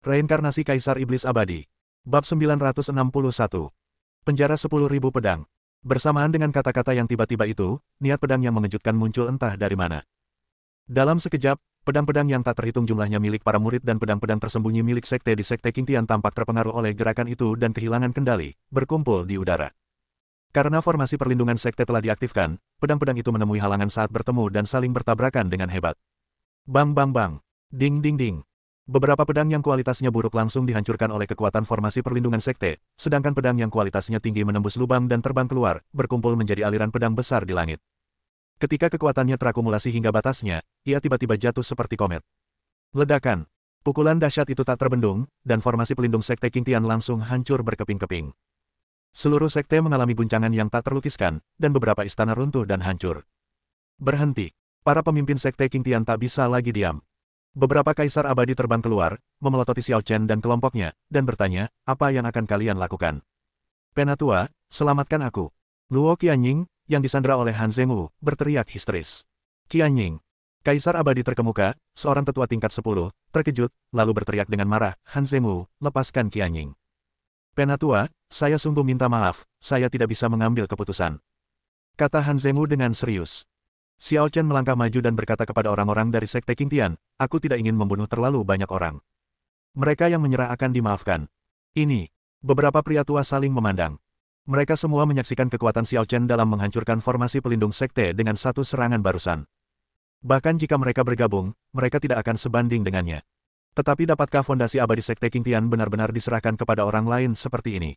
Reinkarnasi Kaisar Iblis Abadi. Bab 961. Penjara 10.000 pedang. Bersamaan dengan kata-kata yang tiba-tiba itu, niat pedang yang mengejutkan muncul entah dari mana. Dalam sekejap, pedang-pedang yang tak terhitung jumlahnya milik para murid dan pedang-pedang tersembunyi milik sekte di Sekte Qingtian tampak terpengaruh oleh gerakan itu dan kehilangan kendali, berkumpul di udara. Karena formasi perlindungan sekte telah diaktifkan, pedang-pedang itu menemui halangan saat bertemu dan saling bertabrakan dengan hebat. Bang bang bang. Ding ding ding. Beberapa pedang yang kualitasnya buruk langsung dihancurkan oleh kekuatan formasi perlindungan sekte, sedangkan pedang yang kualitasnya tinggi menembus lubang dan terbang keluar, berkumpul menjadi aliran pedang besar di langit. Ketika kekuatannya terakumulasi hingga batasnya, ia tiba-tiba jatuh seperti komet. Ledakan. Pukulan dahsyat itu tak terbendung, dan formasi pelindung sekte Qingtian langsung hancur berkeping-keping. Seluruh sekte mengalami guncangan yang tak terlukiskan, dan beberapa istana runtuh dan hancur. Berhenti. Para pemimpin sekte Qingtian tak bisa lagi diam. Beberapa kaisar abadi terbang keluar, memelototi Xiao Chen dan kelompoknya, dan bertanya, apa yang akan kalian lakukan? Penatua, selamatkan aku. Luo Qianying, yang disandra oleh Han Zhengwu, berteriak histeris. Qianying. Kaisar abadi terkemuka, seorang tetua tingkat 10, terkejut, lalu berteriak dengan marah, Han Zhengwu, lepaskan Qianying. Penatua, saya sungguh minta maaf, saya tidak bisa mengambil keputusan. Kata Han Zhengwu dengan serius. Xiao Chen melangkah maju dan berkata kepada orang-orang dari Sekte Qingtian, aku tidak ingin membunuh terlalu banyak orang. Mereka yang menyerah akan dimaafkan. Ini. Beberapa pria tua saling memandang. Mereka semua menyaksikan kekuatan Xiao Chen dalam menghancurkan formasi pelindung sekte dengan satu serangan barusan. Bahkan jika mereka bergabung, mereka tidak akan sebanding dengannya. Tetapi dapatkah fondasi abadi Sekte Qingtian benar-benar diserahkan kepada orang lain seperti ini?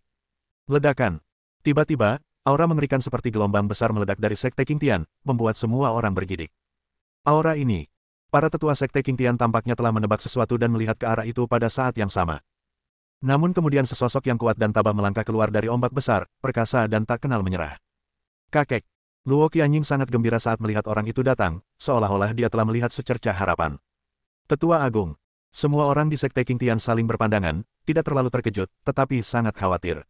Ledakan. Tiba-tiba, aura mengerikan seperti gelombang besar meledak dari Sekte Qingtian, membuat semua orang bergidik. Aura ini. Para tetua Sekte Qingtian tampaknya telah menebak sesuatu dan melihat ke arah itu pada saat yang sama. Namun kemudian sesosok yang kuat dan tabah melangkah keluar dari ombak besar, perkasa dan tak kenal menyerah. Kakek. Luo Qianying sangat gembira saat melihat orang itu datang, seolah-olah dia telah melihat secercah harapan. Tetua Agung. Semua orang di Sekte Qingtian saling berpandangan, tidak terlalu terkejut, tetapi sangat khawatir.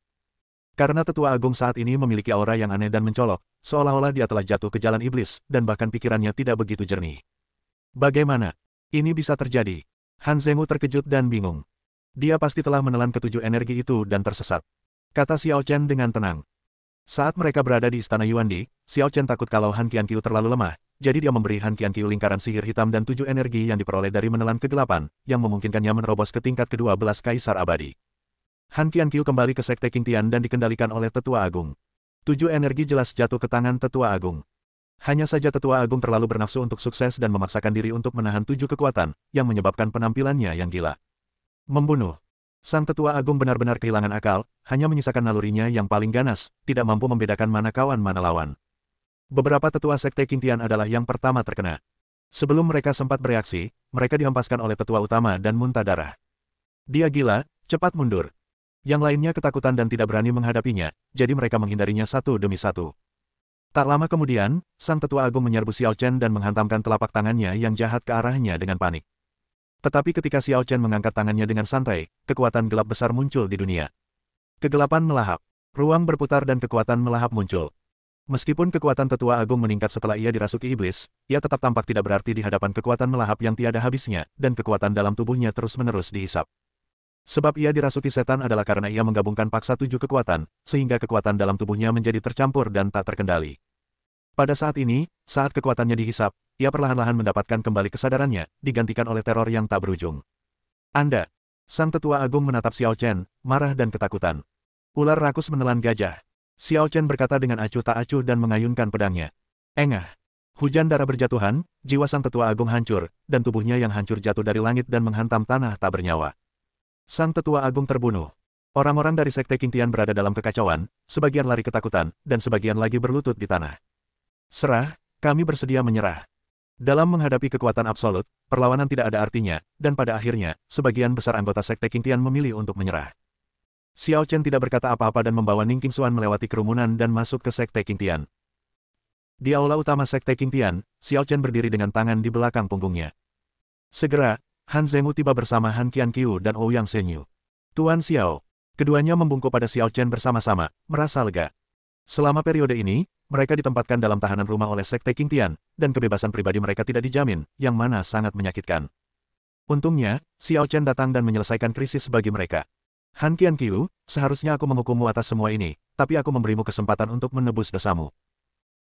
Karena Tetua Agung saat ini memiliki aura yang aneh dan mencolok, seolah-olah dia telah jatuh ke jalan iblis, dan bahkan pikirannya tidak begitu jernih. Bagaimana ini bisa terjadi? Han Zhengwu terkejut dan bingung. Dia pasti telah menelan ketujuh energi itu dan tersesat. Kata Xiao Chen dengan tenang. Saat mereka berada di Istana Yuandi, Xiao Chen takut kalau Han Qianqiu terlalu lemah, jadi dia memberi Han Qianqiu lingkaran sihir hitam dan 7 energi yang diperoleh dari menelan kegelapan, yang memungkinkannya menerobos ke tingkat ke-12 Kaisar Abadi. Han Qianqiu kembali ke Sekte Qingtian dan dikendalikan oleh Tetua Agung. 7 energi jelas jatuh ke tangan Tetua Agung. Hanya saja Tetua Agung terlalu bernafsu untuk sukses dan memaksakan diri untuk menahan 7 kekuatan, yang menyebabkan penampilannya yang gila. Membunuh. Sang Tetua Agung benar-benar kehilangan akal, hanya menyisakan nalurinya yang paling ganas, tidak mampu membedakan mana kawan mana lawan. Beberapa tetua Sekte Qingtian adalah yang pertama terkena. Sebelum mereka sempat bereaksi, mereka dihempaskan oleh tetua utama dan muntah darah. Dia gila, cepat mundur. Yang lainnya ketakutan dan tidak berani menghadapinya, jadi mereka menghindarinya satu demi satu. Tak lama kemudian, sang tetua agung menyerbu Xiao Chen dan menghantamkan telapak tangannya yang jahat ke arahnya dengan panik. Tetapi ketika Xiao Chen mengangkat tangannya dengan santai, kekuatan gelap besar muncul di dunia. Kegelapan melahap, ruang berputar dan kekuatan melahap muncul. Meskipun kekuatan tetua agung meningkat setelah ia dirasuki iblis, ia tetap tampak tidak berarti di hadapan kekuatan melahap yang tiada habisnya, dan kekuatan dalam tubuhnya terus-menerus dihisap. Sebab ia dirasuki setan adalah karena ia menggabungkan paksa 7 kekuatan, sehingga kekuatan dalam tubuhnya menjadi tercampur dan tak terkendali. Pada saat ini, saat kekuatannya dihisap, ia perlahan-lahan mendapatkan kembali kesadarannya, digantikan oleh teror yang tak berujung. Anda. Sang tetua agung menatap Xiao Chen, marah dan ketakutan. Ular rakus menelan gajah. Xiao Chen berkata dengan acuh tak acuh dan mengayunkan pedangnya. Engah. Hujan darah berjatuhan, jiwa sang tetua agung hancur, dan tubuhnya yang hancur jatuh dari langit dan menghantam tanah tak bernyawa. Sang tetua agung terbunuh. Orang-orang dari Sekte Qingtian berada dalam kekacauan, sebagian lari ketakutan, dan sebagian lagi berlutut di tanah. Serah, kami bersedia menyerah. Dalam menghadapi kekuatan absolut, perlawanan tidak ada artinya, dan pada akhirnya, sebagian besar anggota Sekte Qingtian memilih untuk menyerah. Xiao Chen tidak berkata apa-apa dan membawa Ning Qingxuan melewati kerumunan dan masuk ke Sekte Qingtian. Di aula utama Sekte Qingtian, Xiao Chen berdiri dengan tangan di belakang punggungnya. Segera, Han Zhengwu tiba bersama Han Qianqiu dan Ouyang Zhenyu. Tuan Xiao. Keduanya membungkuk pada Xiao Chen bersama-sama, merasa lega. Selama periode ini, mereka ditempatkan dalam tahanan rumah oleh Sekte Qingtian, dan kebebasan pribadi mereka tidak dijamin, yang mana sangat menyakitkan. Untungnya, Xiao Chen datang dan menyelesaikan krisis bagi mereka. Han Qianqiu, seharusnya aku menghukummu atas semua ini, tapi aku memberimu kesempatan untuk menebus dosamu.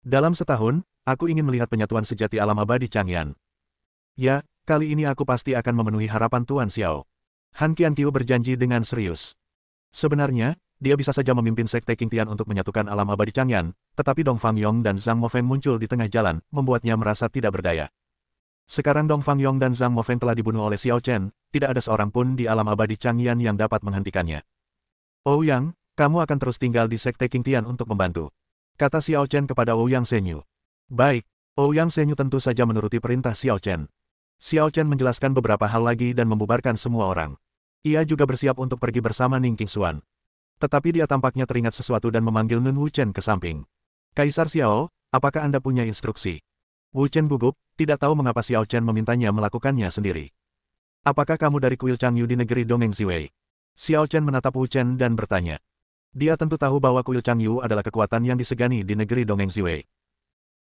Dalam setahun, aku ingin melihat penyatuan sejati alam abadi Changyan. Ya, kali ini aku pasti akan memenuhi harapan Tuan Xiao. Han Qianqiu berjanji dengan serius. Sebenarnya, dia bisa saja memimpin Sekte Qingtian untuk menyatukan alam abadi Changyan, tetapi Dong Fangyong dan Zhang Mofeng muncul di tengah jalan, membuatnya merasa tidak berdaya. Sekarang Dong Fangyong dan Zhang Mofeng telah dibunuh oleh Xiao Chen, tidak ada seorang pun di alam abadi Changyan yang dapat menghentikannya. Ouyang, kamu akan terus tinggal di Sekte Qingtian untuk membantu, kata Xiao Chen kepada Ouyang Senyu. Baik, Ouyang Senyu tentu saja menuruti perintah Xiao Chen. Xiao Chen menjelaskan beberapa hal lagi dan membubarkan semua orang. Ia juga bersiap untuk pergi bersama Ning Qingxuan. Tetapi dia tampaknya teringat sesuatu dan memanggil Nun Wuchen ke samping. Kaisar Xiao, apakah Anda punya instruksi? Wuchen gugup, tidak tahu mengapa Xiao Chen memintanya melakukannya sendiri. Apakah kamu dari kuil Changyu di negeri Dongeng Ziwei? Xiao Chen menatap Wuchen dan bertanya. Dia tentu tahu bahwa kuil Changyu adalah kekuatan yang disegani di negeri Dongeng Ziwei.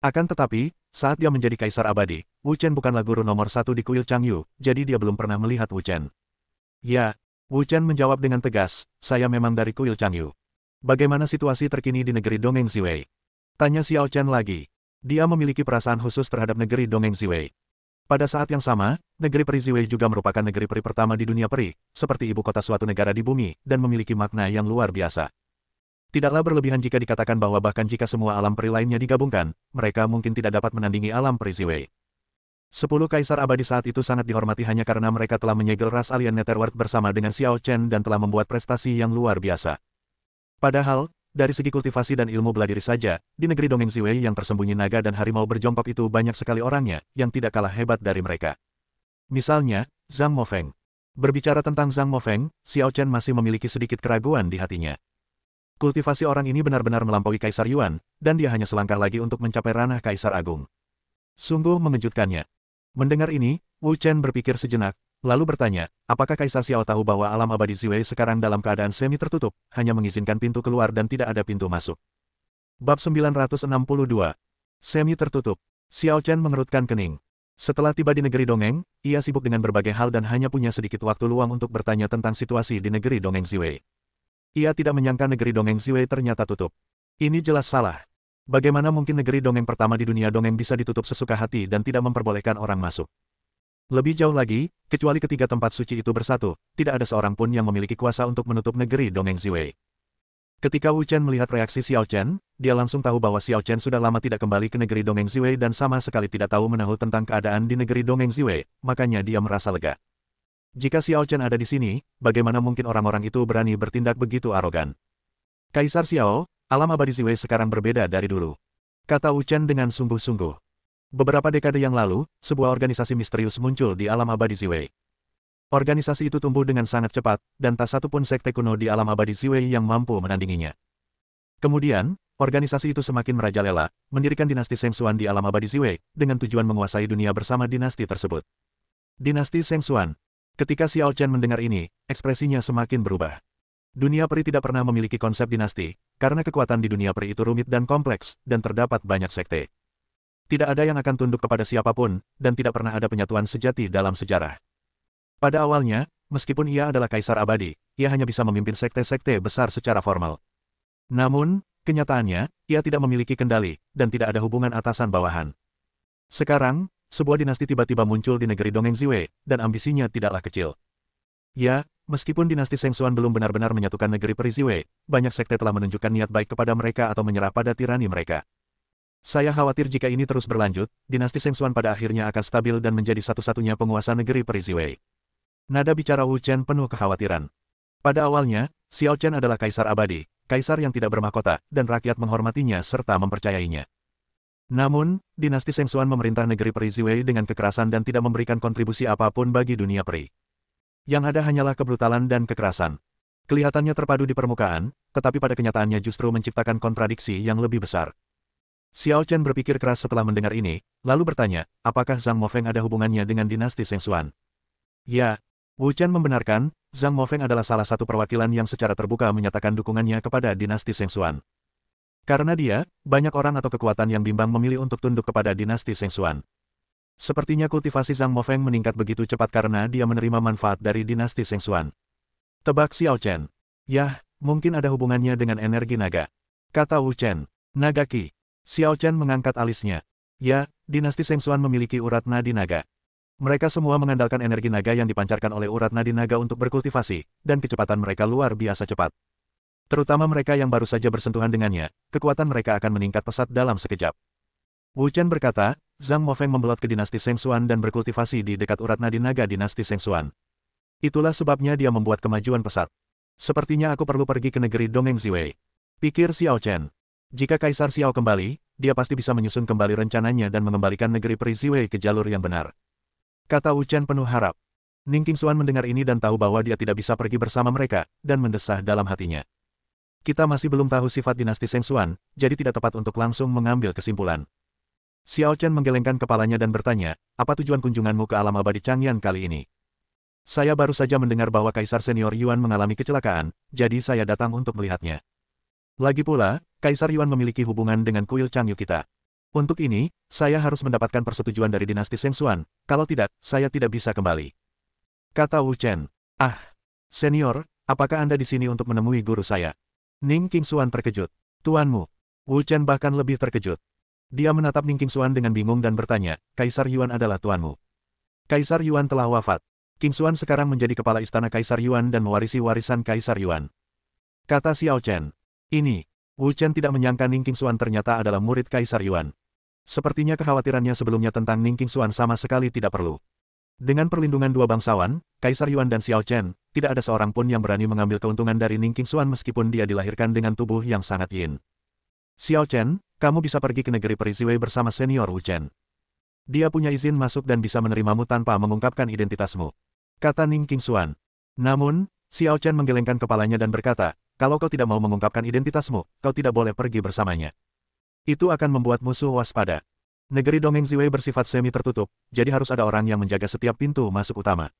Akan tetapi, saat dia menjadi kaisar abadi, Wuchen bukanlah guru nomor 1 di kuil Changyu, jadi dia belum pernah melihat Wuchen. Ya, Wuchen menjawab dengan tegas, saya memang dari kuil Changyu. Bagaimana situasi terkini di negeri Dongeng Ziwei? Tanya Xiao Chen lagi. Dia memiliki perasaan khusus terhadap negeri Dongeng Ziwei. Pada saat yang sama, negeri peri Ziwei juga merupakan negeri peri pertama di dunia peri, seperti ibu kota suatu negara di bumi, dan memiliki makna yang luar biasa. Tidaklah berlebihan jika dikatakan bahwa bahkan jika semua alam peri lainnya digabungkan, mereka mungkin tidak dapat menandingi alam peri Ziwei. 10 kaisar abadi saat itu sangat dihormati hanya karena mereka telah menyegel ras alien Netherworld bersama dengan Xiao Chen dan telah membuat prestasi yang luar biasa. Padahal, dari segi kultivasi dan ilmu bela diri saja, di negeri Dongeng Ziwei yang tersembunyi naga dan harimau berjongkok itu banyak sekali orangnya, yang tidak kalah hebat dari mereka. Misalnya, Zhang Mofeng. Berbicara tentang Zhang Mofeng, Xiao Chen masih memiliki sedikit keraguan di hatinya. Kultivasi orang ini benar-benar melampaui Kaisar Yuan, dan dia hanya selangkah lagi untuk mencapai ranah Kaisar Agung. Sungguh mengejutkannya. Mendengar ini, Wu Chen berpikir sejenak, lalu bertanya, apakah Kaisar Xiao tahu bahwa alam abadi Ziwei sekarang dalam keadaan semi tertutup, hanya mengizinkan pintu keluar dan tidak ada pintu masuk. Bab 962. Semi tertutup. Xiao Chen mengerutkan kening. Setelah tiba di negeri Dongeng, ia sibuk dengan berbagai hal dan hanya punya sedikit waktu luang untuk bertanya tentang situasi di negeri Dongeng Ziwei. Ia tidak menyangka negeri Dongeng Ziwei ternyata tutup. Ini jelas salah. Bagaimana mungkin negeri dongeng pertama di dunia dongeng bisa ditutup sesuka hati dan tidak memperbolehkan orang masuk? Lebih jauh lagi, kecuali ketiga tempat suci itu bersatu, tidak ada seorang pun yang memiliki kuasa untuk menutup negeri Dongeng Ziwei. Ketika Wu Chen melihat reaksi Xiao Chen, dia langsung tahu bahwa Xiao Chen sudah lama tidak kembali ke negeri Dongeng Ziwei dan sama sekali tidak tahu menahu tentang keadaan di negeri Dongeng Ziwei, makanya dia merasa lega. Jika Xiao Chen ada di sini, bagaimana mungkin orang-orang itu berani bertindak begitu arogan? Kaisar Xiao, alam abadi Ziwei sekarang berbeda dari dulu, kata Wu Chen dengan sungguh-sungguh. Beberapa dekade yang lalu, sebuah organisasi misterius muncul di alam abadi Ziwei. Organisasi itu tumbuh dengan sangat cepat, dan tak satu pun sekte kuno di alam abadi Ziwei yang mampu menandinginya. Kemudian, organisasi itu semakin merajalela, mendirikan dinasti Shengxuan di alam abadi Ziwei, dengan tujuan menguasai dunia bersama dinasti tersebut. Dinasti Shengxuan. Ketika Xiao Chen mendengar ini, ekspresinya semakin berubah. Dunia peri tidak pernah memiliki konsep dinasti, karena kekuatan di dunia peri itu rumit dan kompleks, dan terdapat banyak sekte. Tidak ada yang akan tunduk kepada siapapun, dan tidak pernah ada penyatuan sejati dalam sejarah. Pada awalnya, meskipun ia adalah kaisar abadi, ia hanya bisa memimpin sekte-sekte besar secara formal. Namun, kenyataannya, ia tidak memiliki kendali, dan tidak ada hubungan atasan-bawahan. Sekarang, sebuah dinasti tiba-tiba muncul di negeri Dongeng Ziwei, dan ambisinya tidaklah kecil. Ya, meskipun dinasti Shengxuan belum benar-benar menyatukan negeri peri Ziwei, banyak sekte telah menunjukkan niat baik kepada mereka atau menyerah pada tirani mereka. Saya khawatir jika ini terus berlanjut, dinasti Shengxuan pada akhirnya akan stabil dan menjadi satu-satunya penguasa negeri peri Ziwei. Nada bicara Wu Chen penuh kekhawatiran. Pada awalnya, Xiao Chen adalah kaisar abadi, kaisar yang tidak bermahkota, dan rakyat menghormatinya serta mempercayainya. Namun, dinasti Shengxuan memerintah negeri peri Ziwei dengan kekerasan dan tidak memberikan kontribusi apapun bagi dunia peri. Yang ada hanyalah kebrutalan dan kekerasan. Kelihatannya terpadu di permukaan, tetapi pada kenyataannya justru menciptakan kontradiksi yang lebih besar. Xiao Chen berpikir keras setelah mendengar ini, lalu bertanya, apakah Zhang Mofeng ada hubungannya dengan dinasti Shengxuan? Ya, Wu Chen membenarkan, Zhang Mofeng adalah salah satu perwakilan yang secara terbuka menyatakan dukungannya kepada dinasti Shengxuan. Karena dia, banyak orang atau kekuatan yang bimbang memilih untuk tunduk kepada dinasti Shengxuan. Sepertinya kultivasi Zhang Mofeng meningkat begitu cepat karena dia menerima manfaat dari dinasti Sengxuan. Tebak Xiao Chen. Yah, mungkin ada hubungannya dengan energi naga. Kata Wu Chen. Naga Qi. Xiao Chen mengangkat alisnya. Ya, dinasti Sengxuan memiliki urat nadi naga. Mereka semua mengandalkan energi naga yang dipancarkan oleh urat nadi naga untuk berkultivasi, dan kecepatan mereka luar biasa cepat. Terutama mereka yang baru saja bersentuhan dengannya, kekuatan mereka akan meningkat pesat dalam sekejap. Wu Chen berkata, Zhang Mofeng membelot ke dinasti Sengxuan dan berkultivasi di dekat urat nadi naga dinasti Sengxuan. Itulah sebabnya dia membuat kemajuan pesat. Sepertinya aku perlu pergi ke negeri Dongeng Ziwei. Pikir Xiao Chen. Jika Kaisar Xiao kembali, dia pasti bisa menyusun kembali rencananya dan mengembalikan negeri peri Ziwei ke jalur yang benar. Kata Wu Chen penuh harap. Ning Qingxuan mendengar ini dan tahu bahwa dia tidak bisa pergi bersama mereka, dan mendesah dalam hatinya. Kita masih belum tahu sifat dinasti Sengxuan, jadi tidak tepat untuk langsung mengambil kesimpulan. Xiao Chen menggelengkan kepalanya dan bertanya, apa tujuan kunjunganmu ke alam abadi Changyan kali ini? Saya baru saja mendengar bahwa Kaisar Senior Yuan mengalami kecelakaan, jadi saya datang untuk melihatnya. Lagi pula, Kaisar Yuan memiliki hubungan dengan kuil Changyu kita. Untuk ini, saya harus mendapatkan persetujuan dari dinasti Sengxuan, kalau tidak, saya tidak bisa kembali. Kata Wu Chen. Ah, senior, apakah Anda di sini untuk menemui guru saya? Ning Qingxuan terkejut. Tuanmu. Wu Chen bahkan lebih terkejut. Dia menatap Ning Qingxuan dengan bingung dan bertanya, Kaisar Yuan adalah tuanmu. Kaisar Yuan telah wafat. Qingxuan sekarang menjadi kepala istana Kaisar Yuan dan mewarisi warisan Kaisar Yuan. Kata Xiao Chen. Ini. Wu Chen tidak menyangka Ning Qingxuan ternyata adalah murid Kaisar Yuan. Sepertinya kekhawatirannya sebelumnya tentang Ning Qingxuan sama sekali tidak perlu. Dengan perlindungan dua bangsawan, Kaisar Yuan dan Xiao Chen, tidak ada seorang pun yang berani mengambil keuntungan dari Ning Qingxuan meskipun dia dilahirkan dengan tubuh yang sangat yin. Xiao Chen, kamu bisa pergi ke negeri peri Ziwei bersama senior Wu Chen. Dia punya izin masuk dan bisa menerimamu tanpa mengungkapkan identitasmu. Kata Ning Qingxuan. Namun, Xiao Chen menggelengkan kepalanya dan berkata, kalau kau tidak mau mengungkapkan identitasmu, kau tidak boleh pergi bersamanya. Itu akan membuat musuh waspada. Negeri Dongeng Ziwei bersifat semi-tertutup, jadi harus ada orang yang menjaga setiap pintu masuk utama.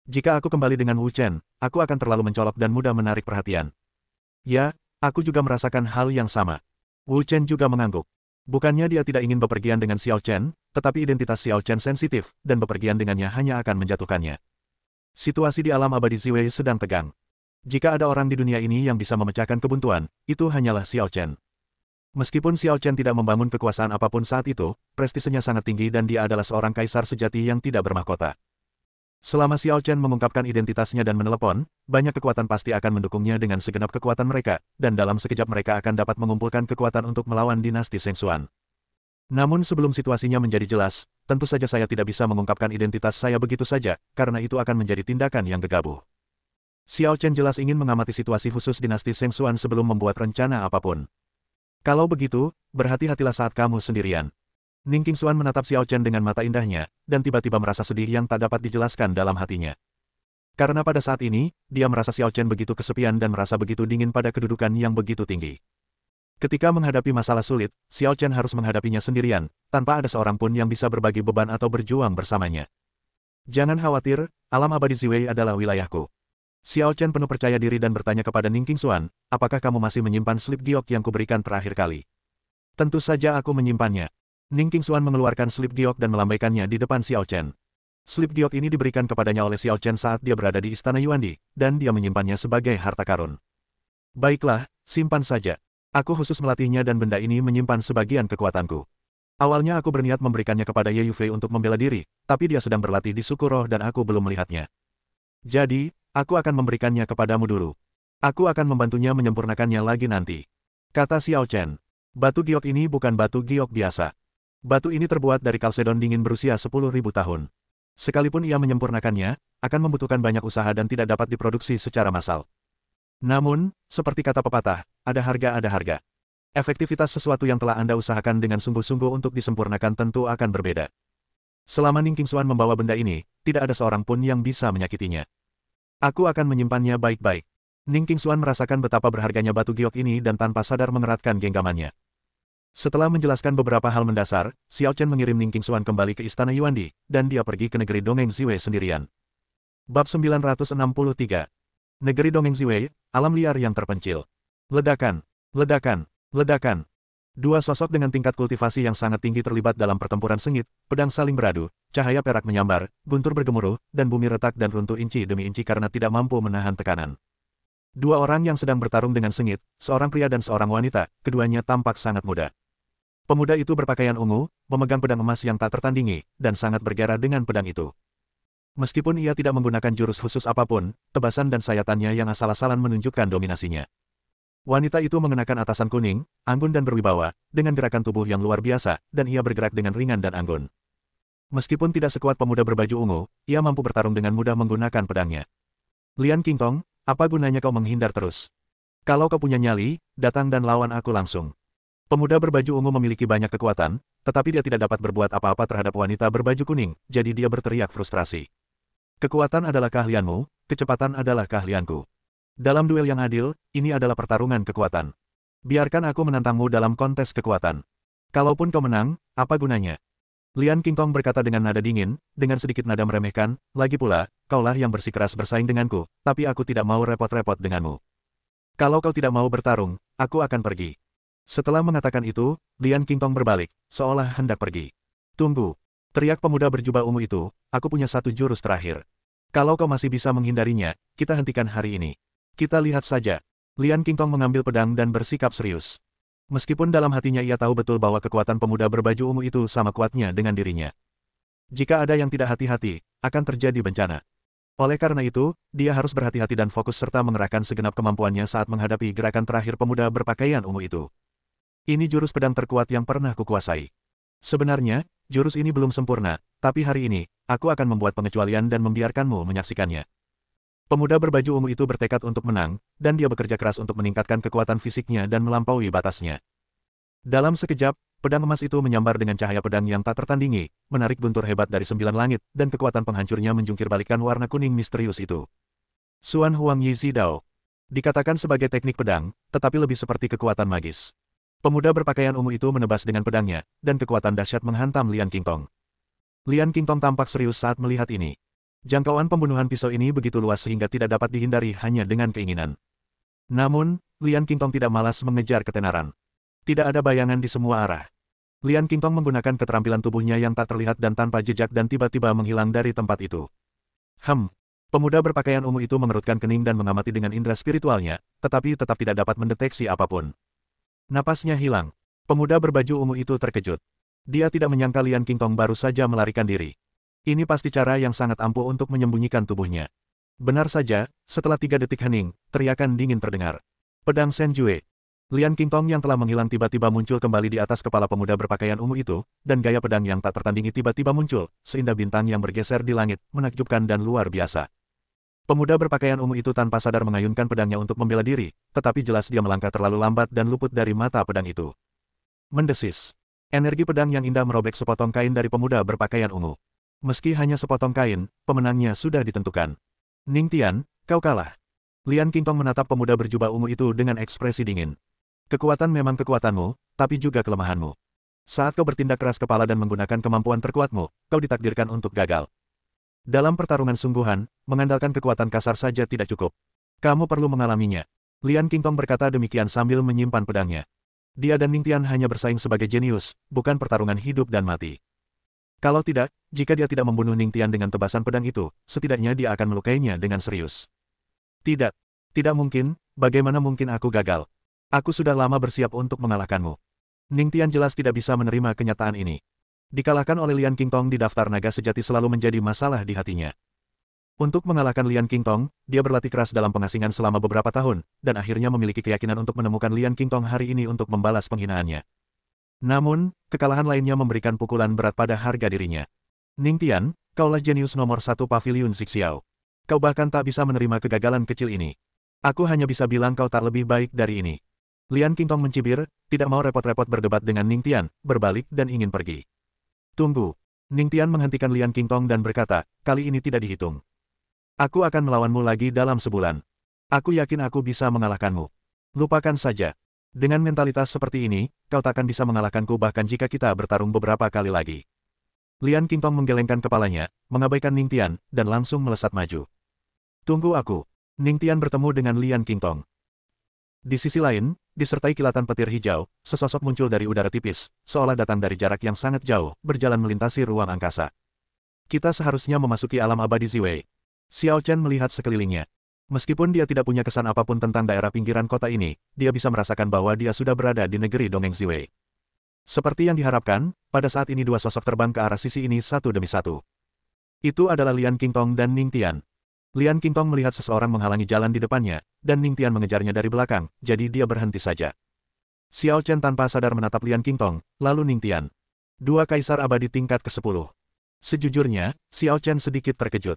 Jika aku kembali dengan Wu Chen, aku akan terlalu mencolok dan mudah menarik perhatian. Ya, aku juga merasakan hal yang sama. Wu Chen juga mengangguk. Bukannya dia tidak ingin bepergian dengan Xiao Chen, tetapi identitas Xiao Chen sensitif, dan bepergian dengannya hanya akan menjatuhkannya. Situasi di alam abadi Ziwei sedang tegang. Jika ada orang di dunia ini yang bisa memecahkan kebuntuan, itu hanyalah Xiao Chen. Meskipun Xiao Chen tidak membangun kekuasaan apapun saat itu, prestisenya sangat tinggi dan dia adalah seorang kaisar sejati yang tidak bermahkota. Selama Xiao Chen mengungkapkan identitasnya dan menelepon, banyak kekuatan pasti akan mendukungnya dengan segenap kekuatan mereka, dan dalam sekejap mereka akan dapat mengumpulkan kekuatan untuk melawan dinasti Sengxuan. Namun sebelum situasinya menjadi jelas, tentu saja saya tidak bisa mengungkapkan identitas saya begitu saja, karena itu akan menjadi tindakan yang gegabah. Xiao Chen jelas ingin mengamati situasi khusus dinasti Sengxuan sebelum membuat rencana apapun. Kalau begitu, berhati-hatilah saat kamu sendirian. Ning Qingxuan menatap Xiao Chen dengan mata indahnya, dan tiba-tiba merasa sedih yang tak dapat dijelaskan dalam hatinya. Karena pada saat ini, dia merasa Xiao Chen begitu kesepian dan merasa begitu dingin pada kedudukan yang begitu tinggi. Ketika menghadapi masalah sulit, Xiao Chen harus menghadapinya sendirian, tanpa ada seorang pun yang bisa berbagi beban atau berjuang bersamanya. Jangan khawatir, alam abadi Ziwei adalah wilayahku. Xiao Chen penuh percaya diri dan bertanya kepada Ning Qingxuan, apakah kamu masih menyimpan slip giok yang kuberikan terakhir kali? Tentu saja aku menyimpannya. Ning Qingxuan mengeluarkan slip giok dan melambaikannya di depan Xiao Chen. Slip giok ini diberikan kepadanya oleh Xiao Chen saat dia berada di istana Yuandi, dan dia menyimpannya sebagai harta karun. Baiklah, simpan saja. Aku khusus melatihnya dan benda ini menyimpan sebagian kekuatanku. Awalnya aku berniat memberikannya kepada Ye Yufei untuk membela diri, tapi dia sedang berlatih di suku roh dan aku belum melihatnya. Jadi, aku akan memberikannya kepadamu dulu. Aku akan membantunya menyempurnakannya lagi nanti. Kata Xiao Chen. Batu giok ini bukan batu giok biasa. Batu ini terbuat dari kalsedon dingin berusia 10.000 tahun. Sekalipun ia menyempurnakannya, akan membutuhkan banyak usaha dan tidak dapat diproduksi secara massal. Namun, seperti kata pepatah, ada harga. Efektivitas sesuatu yang telah Anda usahakan dengan sungguh-sungguh untuk disempurnakan tentu akan berbeda. Selama Ning Qingxuan membawa benda ini, tidak ada seorang pun yang bisa menyakitinya. Aku akan menyimpannya baik-baik. Ning Qingxuan merasakan betapa berharganya batu giok ini dan tanpa sadar mengeratkan genggamannya. Setelah menjelaskan beberapa hal mendasar, Xiao Chen mengirim Ning Qingxuan kembali ke istana Yuandi, dan dia pergi ke negeri Dongeng Ziwei sendirian. Bab 963. Negeri Dongeng Ziwei, alam liar yang terpencil. Ledakan, ledakan, ledakan. Dua sosok dengan tingkat kultivasi yang sangat tinggi terlibat dalam pertempuran sengit, pedang saling beradu, cahaya perak menyambar, guntur bergemuruh, dan bumi retak dan runtuh inci demi inci karena tidak mampu menahan tekanan. Dua orang yang sedang bertarung dengan sengit, seorang pria dan seorang wanita, keduanya tampak sangat muda. Pemuda itu berpakaian ungu, memegang pedang emas yang tak tertandingi, dan sangat bergairah dengan pedang itu. Meskipun ia tidak menggunakan jurus khusus apapun, tebasan dan sayatannya yang asal-asalan menunjukkan dominasinya. Wanita itu mengenakan atasan kuning, anggun dan berwibawa, dengan gerakan tubuh yang luar biasa, dan ia bergerak dengan ringan dan anggun. Meskipun tidak sekuat pemuda berbaju ungu, ia mampu bertarung dengan mudah menggunakan pedangnya. Lian Qingtong, apa gunanya kau menghindar terus? Kalau kau punya nyali, datang dan lawan aku langsung. Pemuda berbaju ungu memiliki banyak kekuatan, tetapi dia tidak dapat berbuat apa-apa terhadap wanita berbaju kuning, jadi dia berteriak frustrasi. Kekuatan adalah keahlianmu, kecepatan adalah keahlianku. Dalam duel yang adil, ini adalah pertarungan kekuatan. Biarkan aku menantangmu dalam kontes kekuatan. Kalaupun kau menang, apa gunanya? Lian Qingtong berkata dengan nada dingin, dengan sedikit nada meremehkan, lagi pula, kaulah yang bersikeras bersaing denganku, tapi aku tidak mau repot-repot denganmu. Kalau kau tidak mau bertarung, aku akan pergi. Setelah mengatakan itu, Lian Qingtong berbalik, seolah hendak pergi. Tunggu. Teriak pemuda berjubah ungu itu, aku punya satu jurus terakhir. Kalau kau masih bisa menghindarinya, kita hentikan hari ini. Kita lihat saja. Lian Qingtong mengambil pedang dan bersikap serius. Meskipun dalam hatinya ia tahu betul bahwa kekuatan pemuda berbaju ungu itu sama kuatnya dengan dirinya. Jika ada yang tidak hati-hati, akan terjadi bencana. Oleh karena itu, dia harus berhati-hati dan fokus serta mengerahkan segenap kemampuannya saat menghadapi gerakan terakhir pemuda berpakaian ungu itu. Ini jurus pedang terkuat yang pernah kukuasai. Sebenarnya, jurus ini belum sempurna, tapi hari ini, aku akan membuat pengecualian dan membiarkanmu menyaksikannya. Pemuda berbaju ungu itu bertekad untuk menang, dan dia bekerja keras untuk meningkatkan kekuatan fisiknya dan melampaui batasnya. Dalam sekejap, pedang emas itu menyambar dengan cahaya pedang yang tak tertandingi, menarik guntur hebat dari 9 langit, dan kekuatan penghancurnya menjungkirbalikkan warna kuning misterius itu. Xuan Huang Yi Zidao. Dikatakan sebagai teknik pedang, tetapi lebih seperti kekuatan magis. Pemuda berpakaian ungu itu menebas dengan pedangnya, dan kekuatan dahsyat menghantam Lian Qingtong. Lian Qingtong tampak serius saat melihat ini. Jangkauan pembunuhan pisau ini begitu luas sehingga tidak dapat dihindari hanya dengan keinginan. Namun, Lian Qingtong tidak malas mengejar ketenaran. Tidak ada bayangan di semua arah. Lian Qingtong menggunakan keterampilan tubuhnya yang tak terlihat dan tanpa jejak dan tiba-tiba menghilang dari tempat itu. Pemuda berpakaian ungu itu mengerutkan kening dan mengamati dengan indera spiritualnya, tetapi tetap tidak dapat mendeteksi apapun. Napasnya hilang. Pemuda berbaju ungu itu terkejut. Dia tidak menyangka Lian Qingtong baru saja melarikan diri. Ini pasti cara yang sangat ampuh untuk menyembunyikan tubuhnya. Benar saja, setelah 3 detik hening, teriakan dingin terdengar. Pedang Senjue. Lian Qingtong yang telah menghilang tiba-tiba muncul kembali di atas kepala pemuda berpakaian ungu itu, dan gaya pedang yang tak tertandingi tiba-tiba muncul, seindah bintang yang bergeser di langit, menakjubkan dan luar biasa. Pemuda berpakaian ungu itu tanpa sadar mengayunkan pedangnya untuk membela diri, tetapi jelas dia melangkah terlalu lambat dan luput dari mata pedang itu. Mendesis. Energi pedang yang indah merobek sepotong kain dari pemuda berpakaian ungu. Meski hanya sepotong kain, pemenangnya sudah ditentukan. Ningtian, kau kalah. Lian Qingtong menatap pemuda berjubah ungu itu dengan ekspresi dingin. Kekuatan memang kekuatanmu, tapi juga kelemahanmu. Saat kau bertindak keras kepala dan menggunakan kemampuan terkuatmu, kau ditakdirkan untuk gagal. Dalam pertarungan sungguhan, mengandalkan kekuatan kasar saja tidak cukup. Kamu perlu mengalaminya. Lian Qingtong berkata demikian sambil menyimpan pedangnya. Dia dan Ningtian hanya bersaing sebagai jenius, bukan pertarungan hidup dan mati. Kalau tidak, jika dia tidak membunuh Ningtian dengan tebasan pedang itu, setidaknya dia akan melukainya dengan serius. Tidak. Tidak mungkin, bagaimana mungkin aku gagal? Aku sudah lama bersiap untuk mengalahkanmu. Ningtian jelas tidak bisa menerima kenyataan ini. Dikalahkan oleh Lian Qingtong di daftar naga sejati selalu menjadi masalah di hatinya. Untuk mengalahkan Lian Qingtong, dia berlatih keras dalam pengasingan selama beberapa tahun, dan akhirnya memiliki keyakinan untuk menemukan Lian Qingtong hari ini untuk membalas penghinaannya. Namun, kekalahan lainnya memberikan pukulan berat pada harga dirinya. Ningtian, kaulah jenius nomor 1 Paviliun Xixiao. Kau bahkan tak bisa menerima kegagalan kecil ini. Aku hanya bisa bilang kau tak lebih baik dari ini. Lian Qingtong mencibir, tidak mau repot-repot berdebat dengan Ningtian, berbalik dan ingin pergi. Tunggu. Ningtian menghentikan Lian Qingtong dan berkata, kali ini tidak dihitung. Aku akan melawanmu lagi dalam sebulan. Aku yakin aku bisa mengalahkanmu. Lupakan saja. Dengan mentalitas seperti ini, kau takkan bisa mengalahkanku bahkan jika kita bertarung beberapa kali lagi. Lian Qingtong menggelengkan kepalanya, mengabaikan Ningtian, dan langsung melesat maju. Tunggu aku. Ningtian bertemu dengan Lian Qingtong. Di sisi lain, disertai kilatan petir hijau, sesosok muncul dari udara tipis, seolah datang dari jarak yang sangat jauh, berjalan melintasi ruang angkasa. Kita seharusnya memasuki alam abadi Ziwei. Xiao Chen melihat sekelilingnya. Meskipun dia tidak punya kesan apapun tentang daerah pinggiran kota ini, dia bisa merasakan bahwa dia sudah berada di negeri dongeng Ziwei. Seperti yang diharapkan, pada saat ini dua sosok terbang ke arah sisi ini satu demi satu. Itu adalah Lian Qingtong dan Ning Tian. Lian Qingtong melihat seseorang menghalangi jalan di depannya, dan Ning Tian mengejarnya dari belakang, jadi dia berhenti saja. Xiao Chen tanpa sadar menatap Lian Qingtong, lalu Ning Tian. Dua kaisar abadi tingkat ke-10. Sejujurnya, Xiao Chen sedikit terkejut.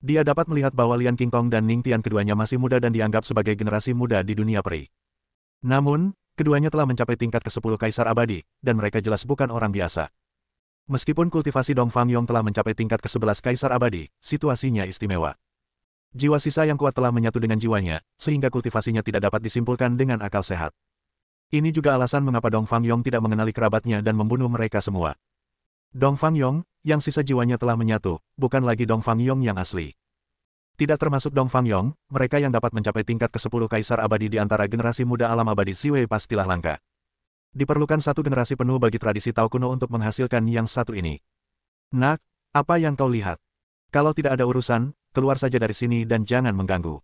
Dia dapat melihat bahwa Lian Qingtong dan Ning Tian keduanya masih muda dan dianggap sebagai generasi muda di dunia peri. Namun, keduanya telah mencapai tingkat ke-10 kaisar abadi, dan mereka jelas bukan orang biasa. Meskipun kultivasi Dong Fangyong telah mencapai tingkat ke-11 kaisar abadi, situasinya istimewa. Jiwa sisa yang kuat telah menyatu dengan jiwanya, sehingga kultivasinya tidak dapat disimpulkan dengan akal sehat. Ini juga alasan mengapa Dong Fangyong tidak mengenali kerabatnya dan membunuh mereka semua. Dong Fangyong, yang sisa jiwanya telah menyatu, bukan lagi Dong Fangyong yang asli. Tidak termasuk Dong Fangyong, mereka yang dapat mencapai tingkat ke-10 kaisar abadi di antara generasi muda alam abadi Ziwei pastilah langka. Diperlukan satu generasi penuh bagi tradisi Tao kuno untuk menghasilkan yang satu ini. Nak, apa yang kau lihat? Kalau tidak ada urusan, keluar saja dari sini dan jangan mengganggu.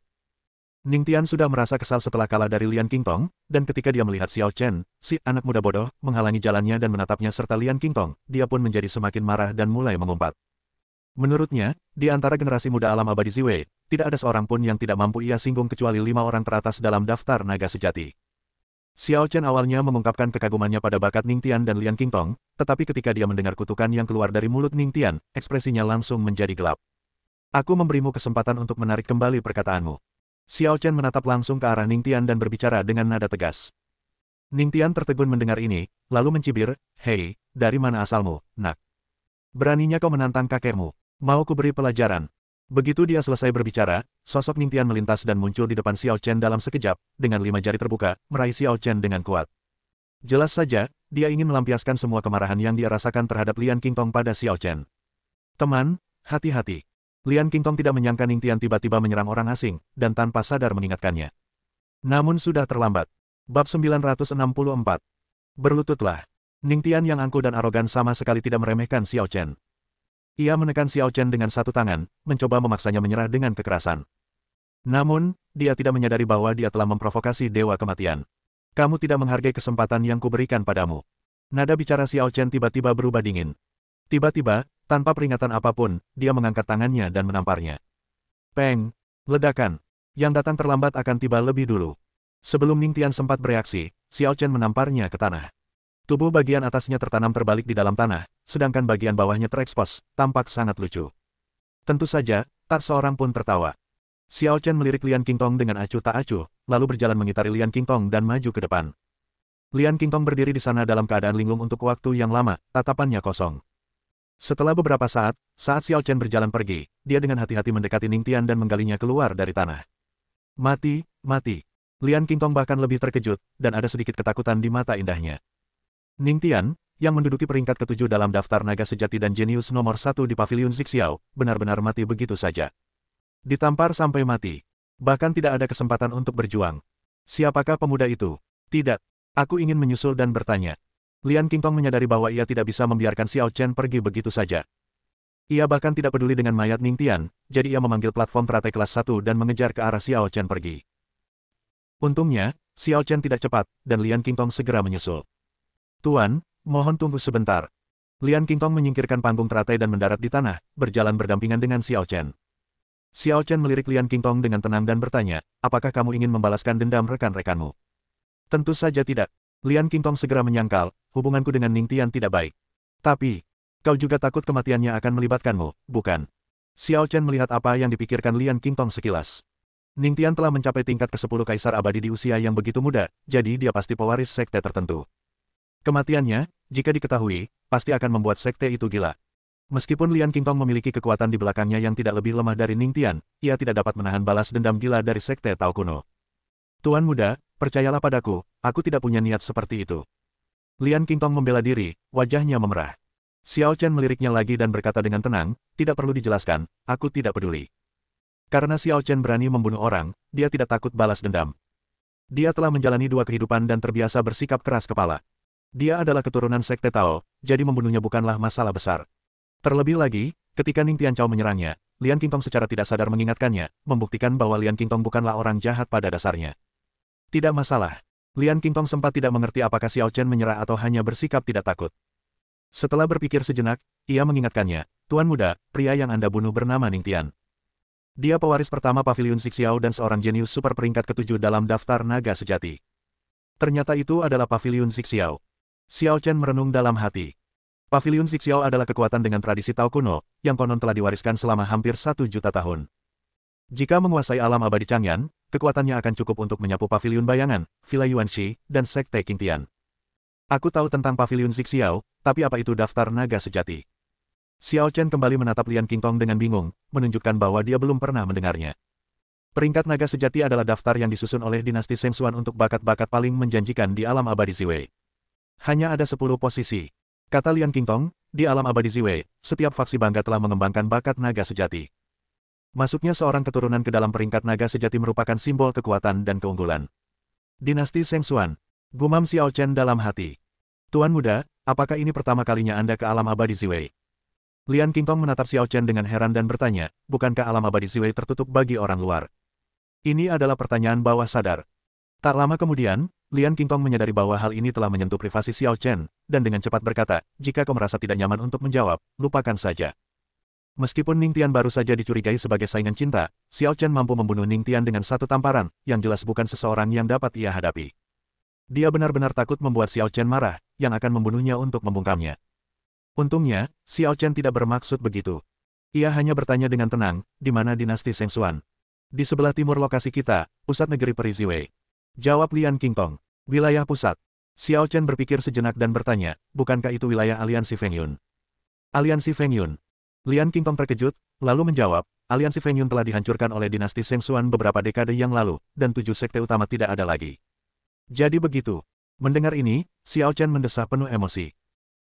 Ning Tian sudah merasa kesal setelah kalah dari Lian Qingtong, dan ketika dia melihat Xiao Chen, si anak muda bodoh, menghalangi jalannya dan menatapnya serta Lian Qingtong, dia pun menjadi semakin marah dan mulai mengumpat. Menurutnya, di antara generasi muda alam abadi Ziwei, tidak ada seorang pun yang tidak mampu ia singgung kecuali 5 orang teratas dalam daftar naga sejati. Xiao Chen awalnya mengungkapkan kekagumannya pada bakat Ning Tian dan Lian Qingtong, tetapi ketika dia mendengar kutukan yang keluar dari mulut Ning Tian, ekspresinya langsung menjadi gelap. Aku memberimu kesempatan untuk menarik kembali perkataanmu. Xiao Chen menatap langsung ke arah Ning Tian dan berbicara dengan nada tegas. Ning Tian tertegun mendengar ini, lalu mencibir, "Hei, dari mana asalmu, nak? Beraninya kau menantang kakekmu? Mau ku beri pelajaran?" Begitu dia selesai berbicara, sosok Ning Tian melintas dan muncul di depan Xiao Chen dalam sekejap, dengan 5 jari terbuka, meraih Xiao Chen dengan kuat. Jelas saja, dia ingin melampiaskan semua kemarahan yang dia rasakan terhadap Lian Qingtong pada Xiao Chen. Teman, hati-hati. Lian Qingtong tidak menyangka Ning Tian tiba-tiba menyerang orang asing, dan tanpa sadar mengingatkannya. Namun sudah terlambat. Bab 964. Berlututlah. Ning Tian yang angkuh dan arogan sama sekali tidak meremehkan Xiao Chen. Ia menekan Xiao Chen dengan satu tangan, mencoba memaksanya menyerah dengan kekerasan. Namun, dia tidak menyadari bahwa dia telah memprovokasi Dewa Kematian. Kamu tidak menghargai kesempatan yang kuberikan padamu. Nada bicara Xiao Chen tiba-tiba berubah dingin. Tiba-tiba, tanpa peringatan apapun, dia mengangkat tangannya dan menamparnya. Peng! Ledakan! Yang datang terlambat akan tiba lebih dulu. Sebelum Ning Tian sempat bereaksi, Xiao Chen menamparnya ke tanah. Tubuh bagian atasnya tertanam terbalik di dalam tanah, sedangkan bagian bawahnya terekspos, tampak sangat lucu. Tentu saja, tak seorang pun tertawa. Xiao Chen melirik Lian Qingtong dengan acuh tak acuh, lalu berjalan mengitari Lian Qingtong dan maju ke depan. Lian Qingtong berdiri di sana dalam keadaan linglung untuk waktu yang lama, tatapannya kosong. Setelah beberapa saat Xiao Chen berjalan pergi, dia dengan hati-hati mendekati Ning Tian dan menggalinya keluar dari tanah. Mati, mati. Lian Qingtong bahkan lebih terkejut, dan ada sedikit ketakutan di mata indahnya. Ning Tian, yang menduduki peringkat ke-7 dalam daftar naga sejati dan jenius nomor 1 di Paviliun Zixiao, benar-benar mati begitu saja. Ditampar sampai mati. Bahkan tidak ada kesempatan untuk berjuang. Siapakah pemuda itu? Tidak. Aku ingin menyusul dan bertanya. Lian Qingtong menyadari bahwa ia tidak bisa membiarkan Xiao Chen pergi begitu saja. Ia bahkan tidak peduli dengan mayat Ning Tian, jadi ia memanggil platform teratai kelas 1 dan mengejar ke arah Xiao Chen pergi. Untungnya, Xiao Chen tidak cepat, dan Lian Qingtong segera menyusul. Tuan, mohon tunggu sebentar. Lian Qingtong menyingkirkan panggung teratai dan mendarat di tanah, berjalan berdampingan dengan Xiao Chen. Xiao Chen melirik Lian Qingtong dengan tenang dan bertanya, apakah kamu ingin membalaskan dendam rekan-rekanmu? Tentu saja tidak. Lian Qingtong segera menyangkal, hubunganku dengan Ning Tian tidak baik. Tapi, kau juga takut kematiannya akan melibatkanmu, bukan? Xiao Chen melihat apa yang dipikirkan Lian Qingtong sekilas. Ning Tian telah mencapai tingkat ke-10 kaisar abadi di usia yang begitu muda, jadi dia pasti pewaris sekte tertentu. Kematiannya, jika diketahui, pasti akan membuat sekte itu gila. Meskipun Lian Qingtong memiliki kekuatan di belakangnya yang tidak lebih lemah dari Ning Tian, ia tidak dapat menahan balas dendam gila dari sekte Tao kuno. Tuan muda, percayalah padaku, aku tidak punya niat seperti itu. Lian Qingtong membela diri, wajahnya memerah. Xiao Chen meliriknya lagi dan berkata dengan tenang, tidak perlu dijelaskan, aku tidak peduli. Karena Xiao Chen berani membunuh orang, dia tidak takut balas dendam. Dia telah menjalani dua kehidupan dan terbiasa bersikap keras kepala. Dia adalah keturunan Sekte Tao, jadi membunuhnya bukanlah masalah besar. Terlebih lagi, ketika Ning Tianchao menyerangnya, Lian Qingtong secara tidak sadar mengingatkannya, membuktikan bahwa Lian Qingtong bukanlah orang jahat pada dasarnya. Tidak masalah. Lian Qingtong sempat tidak mengerti apakah Xiao Chen menyerah atau hanya bersikap tidak takut. Setelah berpikir sejenak, ia mengingatkannya, Tuan muda, pria yang Anda bunuh bernama Ning Tian. Dia pewaris pertama Paviliun Zixiao dan seorang jenius super peringkat ke-7 dalam daftar naga sejati. Ternyata itu adalah Paviliun Zixiao. Xiao Chen merenung dalam hati. Paviliun Zixiao adalah kekuatan dengan tradisi Tao kuno, yang konon telah diwariskan selama hampir 1.000.000 tahun. Jika menguasai alam abadi Chang'an, kekuatannya akan cukup untuk menyapu Paviliun Bayangan, Villa Yuanxi, dan Sekte Qing Tian. Aku tahu tentang Paviliun Zixiao, tapi apa itu daftar naga sejati? Xiao Chen kembali menatap Lian Qingtong dengan bingung, menunjukkan bahwa dia belum pernah mendengarnya. Peringkat naga sejati adalah daftar yang disusun oleh dinasti Sheng Xuan untuk bakat-bakat paling menjanjikan di alam abadi Ziwei. Hanya ada 10 posisi. Kata Lian Qingtong, di alam abadi Ziwei, setiap faksi bangga telah mengembangkan bakat naga sejati. Masuknya seorang keturunan ke dalam peringkat naga sejati merupakan simbol kekuatan dan keunggulan. Dinasti Sheng Xuan. Gumam Xiao Chen dalam hati. Tuan muda, apakah ini pertama kalinya Anda ke alam abadi Ziwei? Lian Qingtong menatap Xiao Chen dengan heran dan bertanya, bukankah alam abadi Ziwei tertutup bagi orang luar? Ini adalah pertanyaan bawah sadar. Tak lama kemudian, Lian Qingtong menyadari bahwa hal ini telah menyentuh privasi Xiao Chen, dan dengan cepat berkata, jika kau merasa tidak nyaman untuk menjawab, lupakan saja. Meskipun Ning Tian baru saja dicurigai sebagai saingan cinta, Xiao Chen mampu membunuh Ning Tian dengan satu tamparan, yang jelas bukan seseorang yang dapat ia hadapi. Dia benar-benar takut membuat Xiao Chen marah, yang akan membunuhnya untuk membungkamnya. Untungnya, Xiao Chen tidak bermaksud begitu. Ia hanya bertanya dengan tenang, di mana dinasti Sheng Xuan? Di sebelah timur lokasi kita, pusat negeri peri Ziwei. Jawab Lian Qingtong. Wilayah pusat. Xiao Chen berpikir sejenak dan bertanya, bukankah itu wilayah aliansi Feng Yun? Aliansi Feng Yun. Lian Qingtong terkejut, lalu menjawab, aliansi Feng Yun telah dihancurkan oleh dinasti Sheng Xuan beberapa dekade yang lalu, dan 7 sekte utama tidak ada lagi. Jadi begitu. Mendengar ini, Xiao Chen mendesah penuh emosi.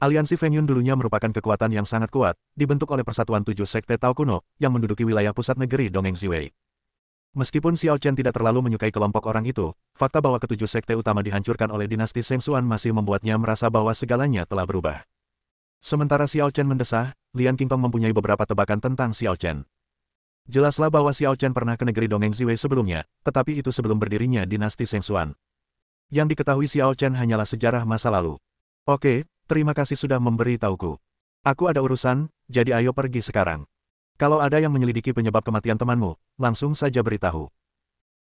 Aliansi Feng Yun dulunya merupakan kekuatan yang sangat kuat, dibentuk oleh persatuan 7 sekte Tao kuno, yang menduduki wilayah pusat negeri Dongeng Ziwei. Meskipun Xiao Chen tidak terlalu menyukai kelompok orang itu, fakta bahwa ketujuh sekte utama dihancurkan oleh dinasti Sheng Xuan masih membuatnya merasa bahwa segalanya telah berubah. Sementara Xiao Chen mendesah, Lian Qingtong mempunyai beberapa tebakan tentang Xiao Chen. Jelaslah bahwa Xiao Chen pernah ke negeri Dongeng Ziwei sebelumnya, tetapi itu sebelum berdirinya dinasti Sheng Xuan. Yang diketahui Xiao Chen hanyalah sejarah masa lalu. Oke, terima kasih sudah memberi tahuku. Aku ada urusan, jadi ayo pergi sekarang. Kalau ada yang menyelidiki penyebab kematian temanmu, langsung saja beritahu.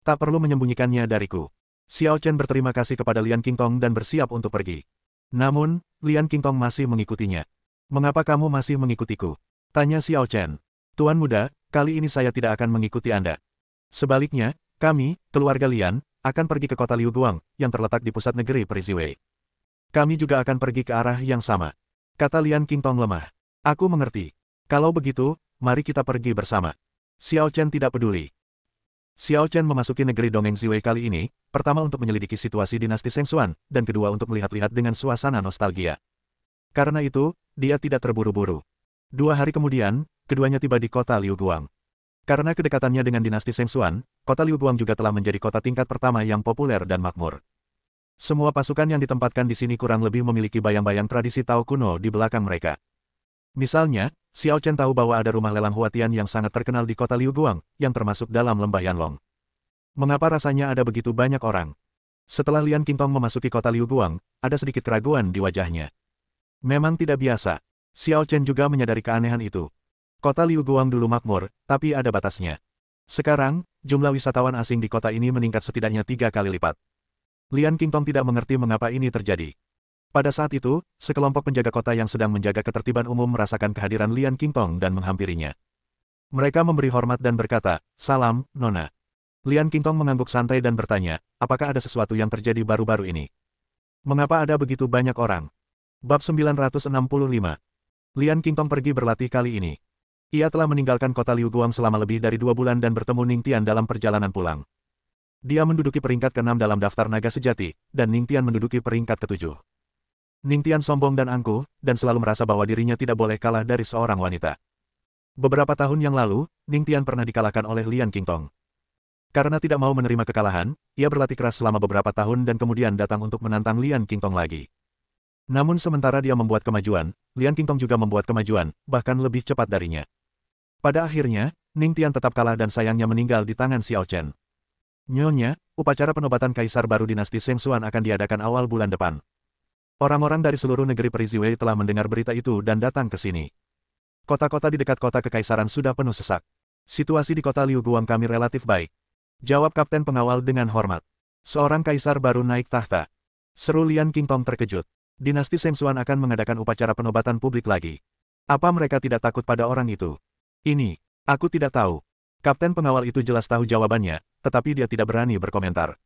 Tak perlu menyembunyikannya dariku. Xiao Chen berterima kasih kepada Lian Qingtong dan bersiap untuk pergi. Namun, Lian Qingtong masih mengikutinya. Mengapa kamu masih mengikutiku? Tanya Xiao Chen. Tuan muda, kali ini saya tidak akan mengikuti Anda. Sebaliknya, kami, keluarga Lian, akan pergi ke kota Liu Guang, yang terletak di pusat negeri peri Ziwei. Kami juga akan pergi ke arah yang sama. Kata Lian Qingtong lemah. Aku mengerti. Kalau begitu, mari kita pergi bersama. Xiao Chen tidak peduli. Xiao Chen memasuki negeri Dongeng Ziwei kali ini, pertama untuk menyelidiki situasi dinasti Sheng Xuan, dan kedua untuk melihat-lihat dengan suasana nostalgia. Karena itu, dia tidak terburu-buru. 2 hari kemudian, keduanya tiba di kota Liu Guang. Karena kedekatannya dengan dinasti Sheng Xuan, kota Liu Guang juga telah menjadi kota tingkat pertama yang populer dan makmur. Semua pasukan yang ditempatkan di sini kurang lebih memiliki bayang-bayang tradisi Tao kuno di belakang mereka. Misalnya, Xiao Chen tahu bahwa ada rumah lelang Huatian yang sangat terkenal di kota Liu Guang, yang termasuk dalam lembah Yanlong. Mengapa rasanya ada begitu banyak orang? Setelah Lian Qingtong memasuki kota Liu Guang, ada sedikit keraguan di wajahnya. Memang tidak biasa. Xiao Chen juga menyadari keanehan itu. Kota Liu Guang dulu makmur, tapi ada batasnya. Sekarang, jumlah wisatawan asing di kota ini meningkat setidaknya 3 kali lipat. Lian Qingtong tidak mengerti mengapa ini terjadi. Pada saat itu, sekelompok penjaga kota yang sedang menjaga ketertiban umum merasakan kehadiran Lian Qingtong dan menghampirinya. Mereka memberi hormat dan berkata, "Salam, Nona." Lian Qingtong mengangguk santai dan bertanya, apakah ada sesuatu yang terjadi baru-baru ini? Mengapa ada begitu banyak orang? Bab 965. Lian Qingtong pergi berlatih kali ini. Ia telah meninggalkan kota Liu Guang selama lebih dari 2 bulan dan bertemu Ning Tian dalam perjalanan pulang. Dia menduduki peringkat ke-6 dalam daftar naga sejati, dan Ning Tian menduduki peringkat ke-7. Ning Tian sombong dan angkuh, dan selalu merasa bahwa dirinya tidak boleh kalah dari seorang wanita. Beberapa tahun yang lalu, Ning Tian pernah dikalahkan oleh Lian Qingtong. Karena tidak mau menerima kekalahan, ia berlatih keras selama beberapa tahun dan kemudian datang untuk menantang Lian Qingtong lagi. Namun sementara dia membuat kemajuan, Lian Qingtong juga membuat kemajuan, bahkan lebih cepat darinya. Pada akhirnya, Ning Tian tetap kalah dan sayangnya meninggal di tangan Xiao Chen. Nyonya, upacara penobatan Kaisar baru dinasti Sheng Xuan akan diadakan awal bulan depan. Orang-orang dari seluruh negeri peri Ziwei telah mendengar berita itu dan datang ke sini. Kota-kota di dekat kota kekaisaran sudah penuh sesak. Situasi di kota Liu Guang kami relatif baik. Jawab Kapten Pengawal dengan hormat. Seorang kaisar baru naik tahta. Seru Lian Qingtong terkejut. Dinasti Sheng Xuan akan mengadakan upacara penobatan publik lagi. Apa mereka tidak takut pada orang itu? Ini, aku tidak tahu. Kapten Pengawal itu jelas tahu jawabannya, tetapi dia tidak berani berkomentar.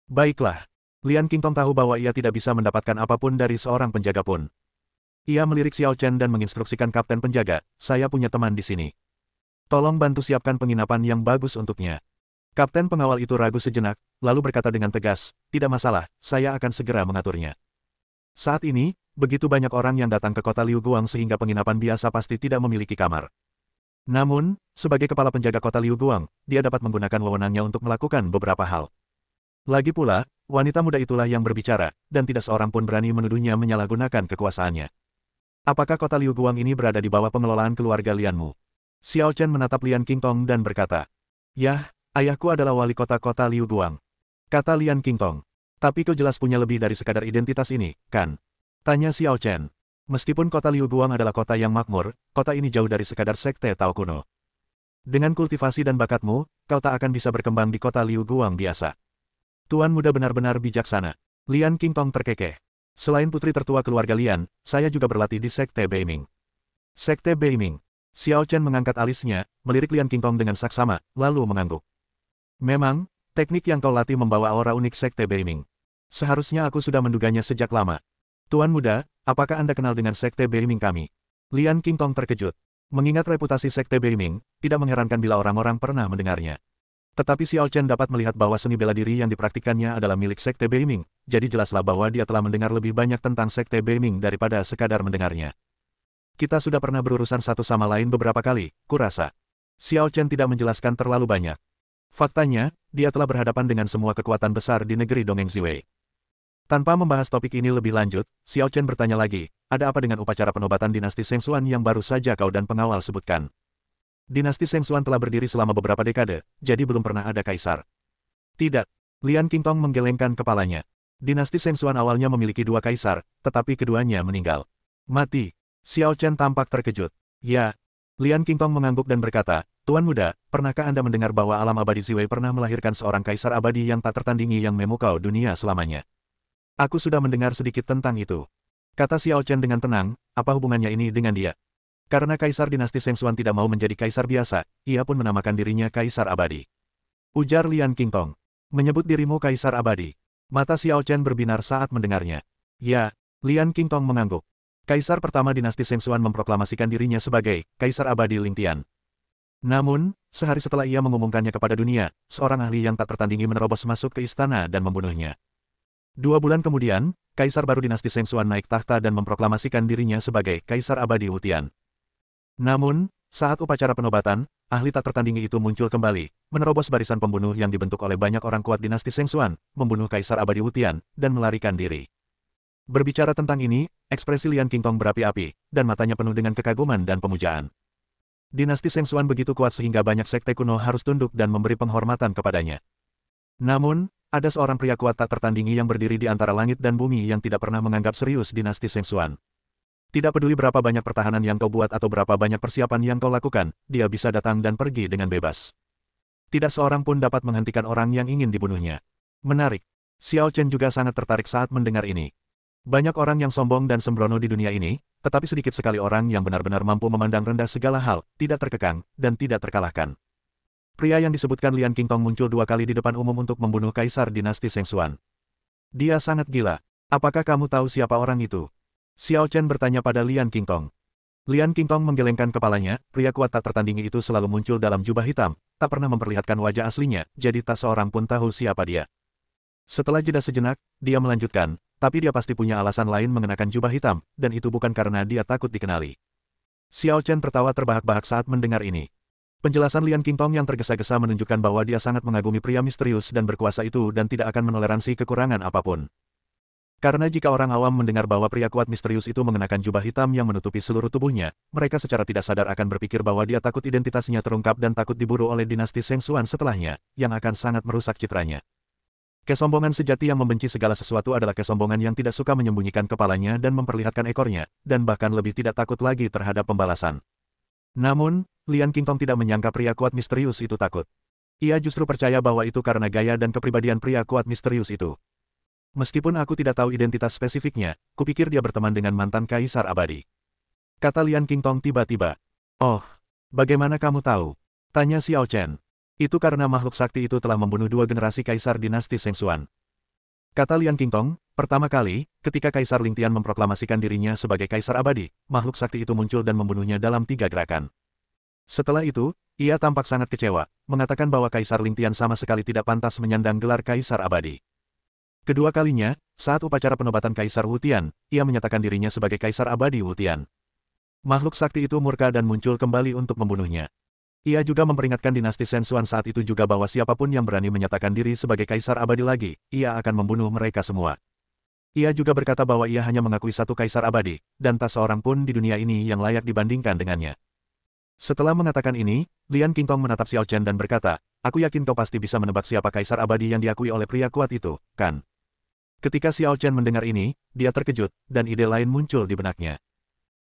Baiklah. Lian Qingtong tahu bahwa ia tidak bisa mendapatkan apapun dari seorang penjaga pun. Ia melirik Xiao Chen dan menginstruksikan kapten penjaga, saya punya teman di sini. Tolong bantu siapkan penginapan yang bagus untuknya. Kapten pengawal itu ragu sejenak, lalu berkata dengan tegas, tidak masalah, saya akan segera mengaturnya. Saat ini, begitu banyak orang yang datang ke kota Liu Guang sehingga penginapan biasa pasti tidak memiliki kamar. Namun, sebagai kepala penjaga kota Liu Guang, dia dapat menggunakan wewenangnya untuk melakukan beberapa hal. Lagi pula, wanita muda itulah yang berbicara, dan tidak seorang pun berani menuduhnya menyalahgunakan kekuasaannya. Apakah kota Liu Guang ini berada di bawah pengelolaan keluarga Lianmu? Xiao Chen menatap Lian Qingtong dan berkata, Yah, ayahku adalah wali kota Liu Guang. Kata Lian Qingtong. Tapi kau jelas punya lebih dari sekadar identitas ini, kan? Tanya Xiao Chen. Meskipun kota Liu Guang adalah kota yang makmur, kota ini jauh dari sekadar sekte Tao kuno. Dengan kultivasi dan bakatmu, kau tak akan bisa berkembang di kota Liu Guang biasa. Tuan muda benar-benar bijaksana. Lian Qingtong terkekeh. Selain putri tertua keluarga Lian, saya juga berlatih di sekte Beiming. Sekte Beiming. Xiao Chen mengangkat alisnya, melirik Lian Qingtong dengan saksama, lalu mengangguk. Memang, teknik yang kau latih membawa aura unik sekte Beiming. Seharusnya aku sudah menduganya sejak lama. Tuan muda, apakah Anda kenal dengan sekte Beiming kami? Lian Qingtong terkejut. Mengingat reputasi sekte Beiming, tidak mengherankan bila orang-orang pernah mendengarnya. Tetapi Xiao Chen dapat melihat bahwa seni bela diri yang dipraktikkannya adalah milik sekte Beiming, jadi jelaslah bahwa dia telah mendengar lebih banyak tentang sekte Beiming daripada sekadar mendengarnya. Kita sudah pernah berurusan satu sama lain beberapa kali, kurasa. Xiao Chen tidak menjelaskan terlalu banyak. Faktanya, dia telah berhadapan dengan semua kekuatan besar di negeri Dongeng Ziwei. Tanpa membahas topik ini lebih lanjut, Xiao Chen bertanya lagi, ada apa dengan upacara penobatan dinasti Sheng Xuan yang baru saja kau dan pengawal sebutkan? Dinasti Sheng Xuan telah berdiri selama beberapa dekade, jadi belum pernah ada kaisar. Tidak. Lian Qingtong menggelengkan kepalanya. Dinasti Sheng Xuan awalnya memiliki dua kaisar, tetapi keduanya meninggal. Mati. Xiao Chen tampak terkejut. Ya. Lian Qingtong mengangguk dan berkata, Tuan muda, pernahkah Anda mendengar bahwa alam abadi Ziwei pernah melahirkan seorang kaisar abadi yang tak tertandingi yang memukau dunia selamanya? Aku sudah mendengar sedikit tentang itu. Kata Xiao Chen dengan tenang, apa hubungannya ini dengan dia? Karena kaisar dinasti Sheng Xuan tidak mau menjadi kaisar biasa, ia pun menamakan dirinya kaisar abadi. Ujar Lian Qingtong. Menyebut dirimu kaisar abadi. Mata Xiao Chen berbinar saat mendengarnya. Ya, Lian Qingtong mengangguk. Kaisar pertama dinasti Sheng Xuan memproklamasikan dirinya sebagai kaisar abadi Ling Tian. Namun, sehari setelah ia mengumumkannya kepada dunia, seorang ahli yang tak tertandingi menerobos masuk ke istana dan membunuhnya. 2 bulan kemudian, kaisar baru dinasti Sheng Xuan naik tahta dan memproklamasikan dirinya sebagai kaisar abadi Wu Tian. Namun, saat upacara penobatan, ahli tak tertandingi itu muncul kembali, menerobos barisan pembunuh yang dibentuk oleh banyak orang kuat dinasti Sheng Xuan, membunuh kaisar abadi Wu Tian, dan melarikan diri. Berbicara tentang ini, ekspresi Lian Qingtong berapi-api, dan matanya penuh dengan kekaguman dan pemujaan. Dinasti Sheng Xuan begitu kuat sehingga banyak sekte kuno harus tunduk dan memberi penghormatan kepadanya. Namun, ada seorang pria kuat tak tertandingi yang berdiri di antara langit dan bumi yang tidak pernah menganggap serius dinasti Sheng Xuan. Tidak peduli berapa banyak pertahanan yang kau buat atau berapa banyak persiapan yang kau lakukan, dia bisa datang dan pergi dengan bebas. Tidak seorang pun dapat menghentikan orang yang ingin dibunuhnya. Menarik. Xiao Chen juga sangat tertarik saat mendengar ini. Banyak orang yang sombong dan sembrono di dunia ini, tetapi sedikit sekali orang yang benar-benar mampu memandang rendah segala hal, tidak terkekang, dan tidak terkalahkan. Pria yang disebutkan Lian Qingtong muncul 2 kali di depan umum untuk membunuh kaisar dinasti Sheng Xuan. Dia sangat gila. Apakah kamu tahu siapa orang itu? Xiao Chen bertanya pada Lian Qingtong. Lian Qingtong menggelengkan kepalanya, pria kuat tak tertandingi itu selalu muncul dalam jubah hitam, tak pernah memperlihatkan wajah aslinya, jadi tak seorang pun tahu siapa dia. Setelah jeda sejenak, dia melanjutkan, tapi dia pasti punya alasan lain mengenakan jubah hitam, dan itu bukan karena dia takut dikenali. Xiao Chen tertawa terbahak-bahak saat mendengar ini. Penjelasan Lian Qingtong yang tergesa-gesa menunjukkan bahwa dia sangat mengagumi pria misterius dan berkuasa itu dan tidak akan menoleransi kekurangan apapun. Karena jika orang awam mendengar bahwa pria kuat misterius itu mengenakan jubah hitam yang menutupi seluruh tubuhnya, mereka secara tidak sadar akan berpikir bahwa dia takut identitasnya terungkap dan takut diburu oleh dinasti Shengsuan setelahnya, yang akan sangat merusak citranya. Kesombongan sejati yang membenci segala sesuatu adalah kesombongan yang tidak suka menyembunyikan kepalanya dan memperlihatkan ekornya, dan bahkan lebih tidak takut lagi terhadap pembalasan. Namun, Lian Qingtong tidak menyangka pria kuat misterius itu takut. Ia justru percaya bahwa itu karena gaya dan kepribadian pria kuat misterius itu. Meskipun aku tidak tahu identitas spesifiknya, kupikir dia berteman dengan mantan kaisar abadi. Kata Lian Qingtong tiba-tiba. Oh, bagaimana kamu tahu? Tanya Xiao Chen. Itu karena makhluk sakti itu telah membunuh 2 generasi kaisar dinasti Shengsuan. Kata Lian Qingtong, pertama kali, ketika Kaisar Ling Tian memproklamasikan dirinya sebagai kaisar abadi, makhluk sakti itu muncul dan membunuhnya dalam 3 gerakan. Setelah itu, ia tampak sangat kecewa, mengatakan bahwa Kaisar Ling Tian sama sekali tidak pantas menyandang gelar kaisar abadi. Kedua kalinya, saat upacara penobatan Kaisar Wu Tian, ia menyatakan dirinya sebagai kaisar abadi Wu Tian. Makhluk sakti itu murka dan muncul kembali untuk membunuhnya. Ia juga memperingatkan dinasti Shengsuan saat itu juga bahwa siapapun yang berani menyatakan diri sebagai kaisar abadi lagi, ia akan membunuh mereka semua. Ia juga berkata bahwa ia hanya mengakui satu kaisar abadi, dan tak seorang pun di dunia ini yang layak dibandingkan dengannya. Setelah mengatakan ini, Lian Qingtong menatap Xiao Chen dan berkata, aku yakin kau pasti bisa menebak siapa kaisar abadi yang diakui oleh pria kuat itu, kan? Ketika Xiao Chen mendengar ini, dia terkejut, dan ide lain muncul di benaknya.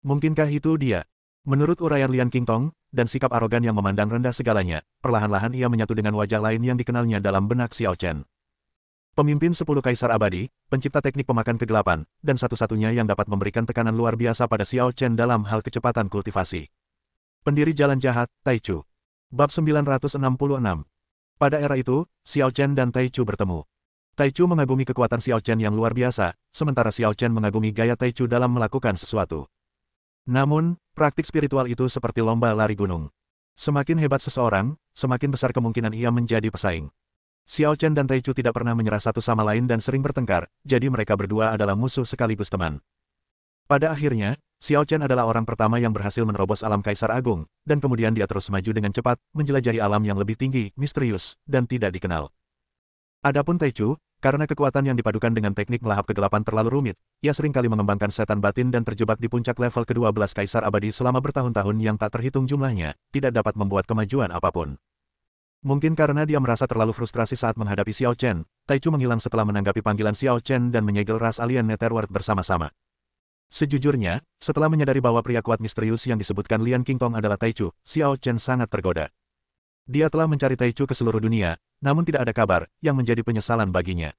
Mungkinkah itu dia? Menurut uraian Lian Qingtong, dan sikap arogan yang memandang rendah segalanya, perlahan-lahan ia menyatu dengan wajah lain yang dikenalnya dalam benak Xiao Chen. Pemimpin 10 kaisar abadi, pencipta teknik pemakan kegelapan, dan satu-satunya yang dapat memberikan tekanan luar biasa pada Xiao Chen dalam hal kecepatan kultivasi. Pendiri Jalan Jahat, Taichu. Bab 966. Pada era itu, Xiao Chen dan Taichu bertemu. Taichu mengagumi kekuatan Xiao Chen yang luar biasa, sementara Xiao Chen mengagumi gaya Taichu dalam melakukan sesuatu. Namun, praktik spiritual itu seperti lomba lari gunung. Semakin hebat seseorang, semakin besar kemungkinan ia menjadi pesaing. Xiao Chen dan Taichu tidak pernah menyerah satu sama lain dan sering bertengkar, jadi mereka berdua adalah musuh sekaligus teman. Pada akhirnya, Xiao Chen adalah orang pertama yang berhasil menerobos alam Kaisar Agung, dan kemudian dia terus maju dengan cepat, menjelajahi alam yang lebih tinggi, misterius, dan tidak dikenal. Adapun Taichu, karena kekuatan yang dipadukan dengan teknik melahap kegelapan terlalu rumit, ia seringkali mengembangkan setan batin dan terjebak di puncak level ke-12 Kaisar Abadi selama bertahun-tahun yang tak terhitung jumlahnya, tidak dapat membuat kemajuan apapun. Mungkin karena dia merasa terlalu frustrasi saat menghadapi Xiao Chen, Taichu menghilang setelah menanggapi panggilan Xiao Chen dan menyegel ras alien Netherworld bersama-sama. Sejujurnya, setelah menyadari bahwa pria kuat misterius yang disebutkan Lian Qingtong adalah Taichu, Xiao Chen sangat tergoda. Dia telah mencari Taichu ke seluruh dunia, namun tidak ada kabar, yang menjadi penyesalan baginya.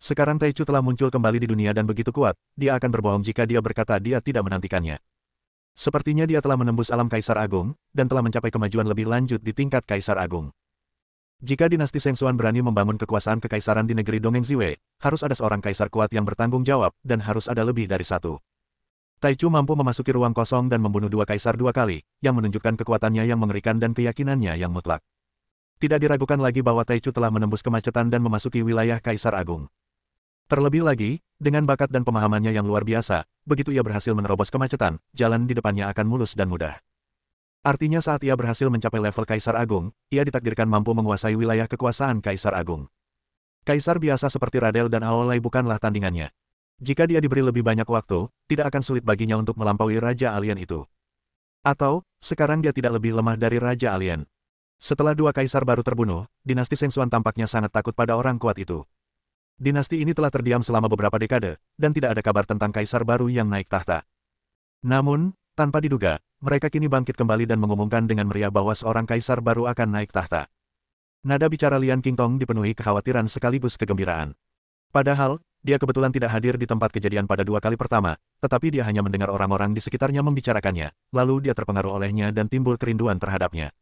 Sekarang Taichu telah muncul kembali di dunia dan begitu kuat, dia akan berbohong jika dia berkata dia tidak menantikannya. Sepertinya dia telah menembus alam Kaisar Agung, dan telah mencapai kemajuan lebih lanjut di tingkat Kaisar Agung. Jika dinasti Shengsuan berani membangun kekuasaan kekaisaran di negeri Dongeng Ziwei, harus ada seorang kaisar kuat yang bertanggung jawab, dan harus ada lebih dari satu. Taichu mampu memasuki ruang kosong dan membunuh 2 kaisar 2 kali, yang menunjukkan kekuatannya yang mengerikan dan keyakinannya yang mutlak. Tidak diragukan lagi bahwa Taichu telah menembus kemacetan dan memasuki wilayah Kaisar Agung. Terlebih lagi, dengan bakat dan pemahamannya yang luar biasa, begitu ia berhasil menerobos kemacetan, jalan di depannya akan mulus dan mudah. Artinya saat ia berhasil mencapai level Kaisar Agung, ia ditakdirkan mampu menguasai wilayah kekuasaan Kaisar Agung. Kaisar biasa seperti Radel dan Aolai bukanlah tandingannya. Jika dia diberi lebih banyak waktu, tidak akan sulit baginya untuk melampaui Raja Alien itu. Atau, sekarang dia tidak lebih lemah dari Raja Alien. Setelah 2 kaisar baru terbunuh, dinasti Shengsuan tampaknya sangat takut pada orang kuat itu. Dinasti ini telah terdiam selama beberapa dekade, dan tidak ada kabar tentang kaisar baru yang naik tahta. Namun, tanpa diduga, mereka kini bangkit kembali dan mengumumkan dengan meriah bahwa seorang kaisar baru akan naik tahta. Nada bicara Lian Qingtong dipenuhi kekhawatiran sekaligus kegembiraan. Padahal, dia kebetulan tidak hadir di tempat kejadian pada 2 kali pertama, tetapi dia hanya mendengar orang-orang di sekitarnya membicarakannya, lalu dia terpengaruh olehnya dan timbul kerinduan terhadapnya.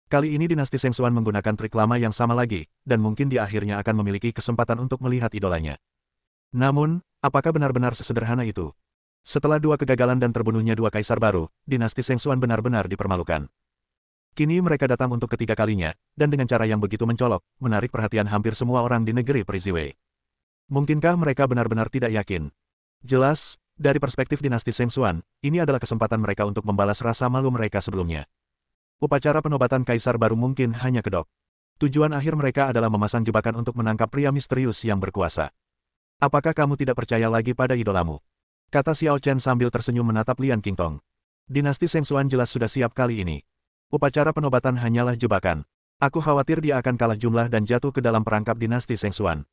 Kali ini dinasti Shengsuan menggunakan trik lama yang sama lagi, dan mungkin dia akhirnya akan memiliki kesempatan untuk melihat idolanya. Namun, apakah benar-benar sesederhana itu? Setelah 2 kegagalan dan terbunuhnya 2 kaisar baru, dinasti Shengsuan benar-benar dipermalukan. Kini mereka datang untuk ketiga kalinya, dan dengan cara yang begitu mencolok, menarik perhatian hampir semua orang di negeri Priziwei. Mungkinkah mereka benar-benar tidak yakin? Jelas, dari perspektif dinasti Shengsuan, ini adalah kesempatan mereka untuk membalas rasa malu mereka sebelumnya. Upacara penobatan kaisar baru mungkin hanya kedok. Tujuan akhir mereka adalah memasang jebakan untuk menangkap pria misterius yang berkuasa. Apakah kamu tidak percaya lagi pada idolamu? Kata Xiao Chen sambil tersenyum menatap Lian Qingtong. Dinasti Sengsuan jelas sudah siap kali ini. Upacara penobatan hanyalah jebakan. Aku khawatir dia akan kalah jumlah dan jatuh ke dalam perangkap dinasti Sengsuan.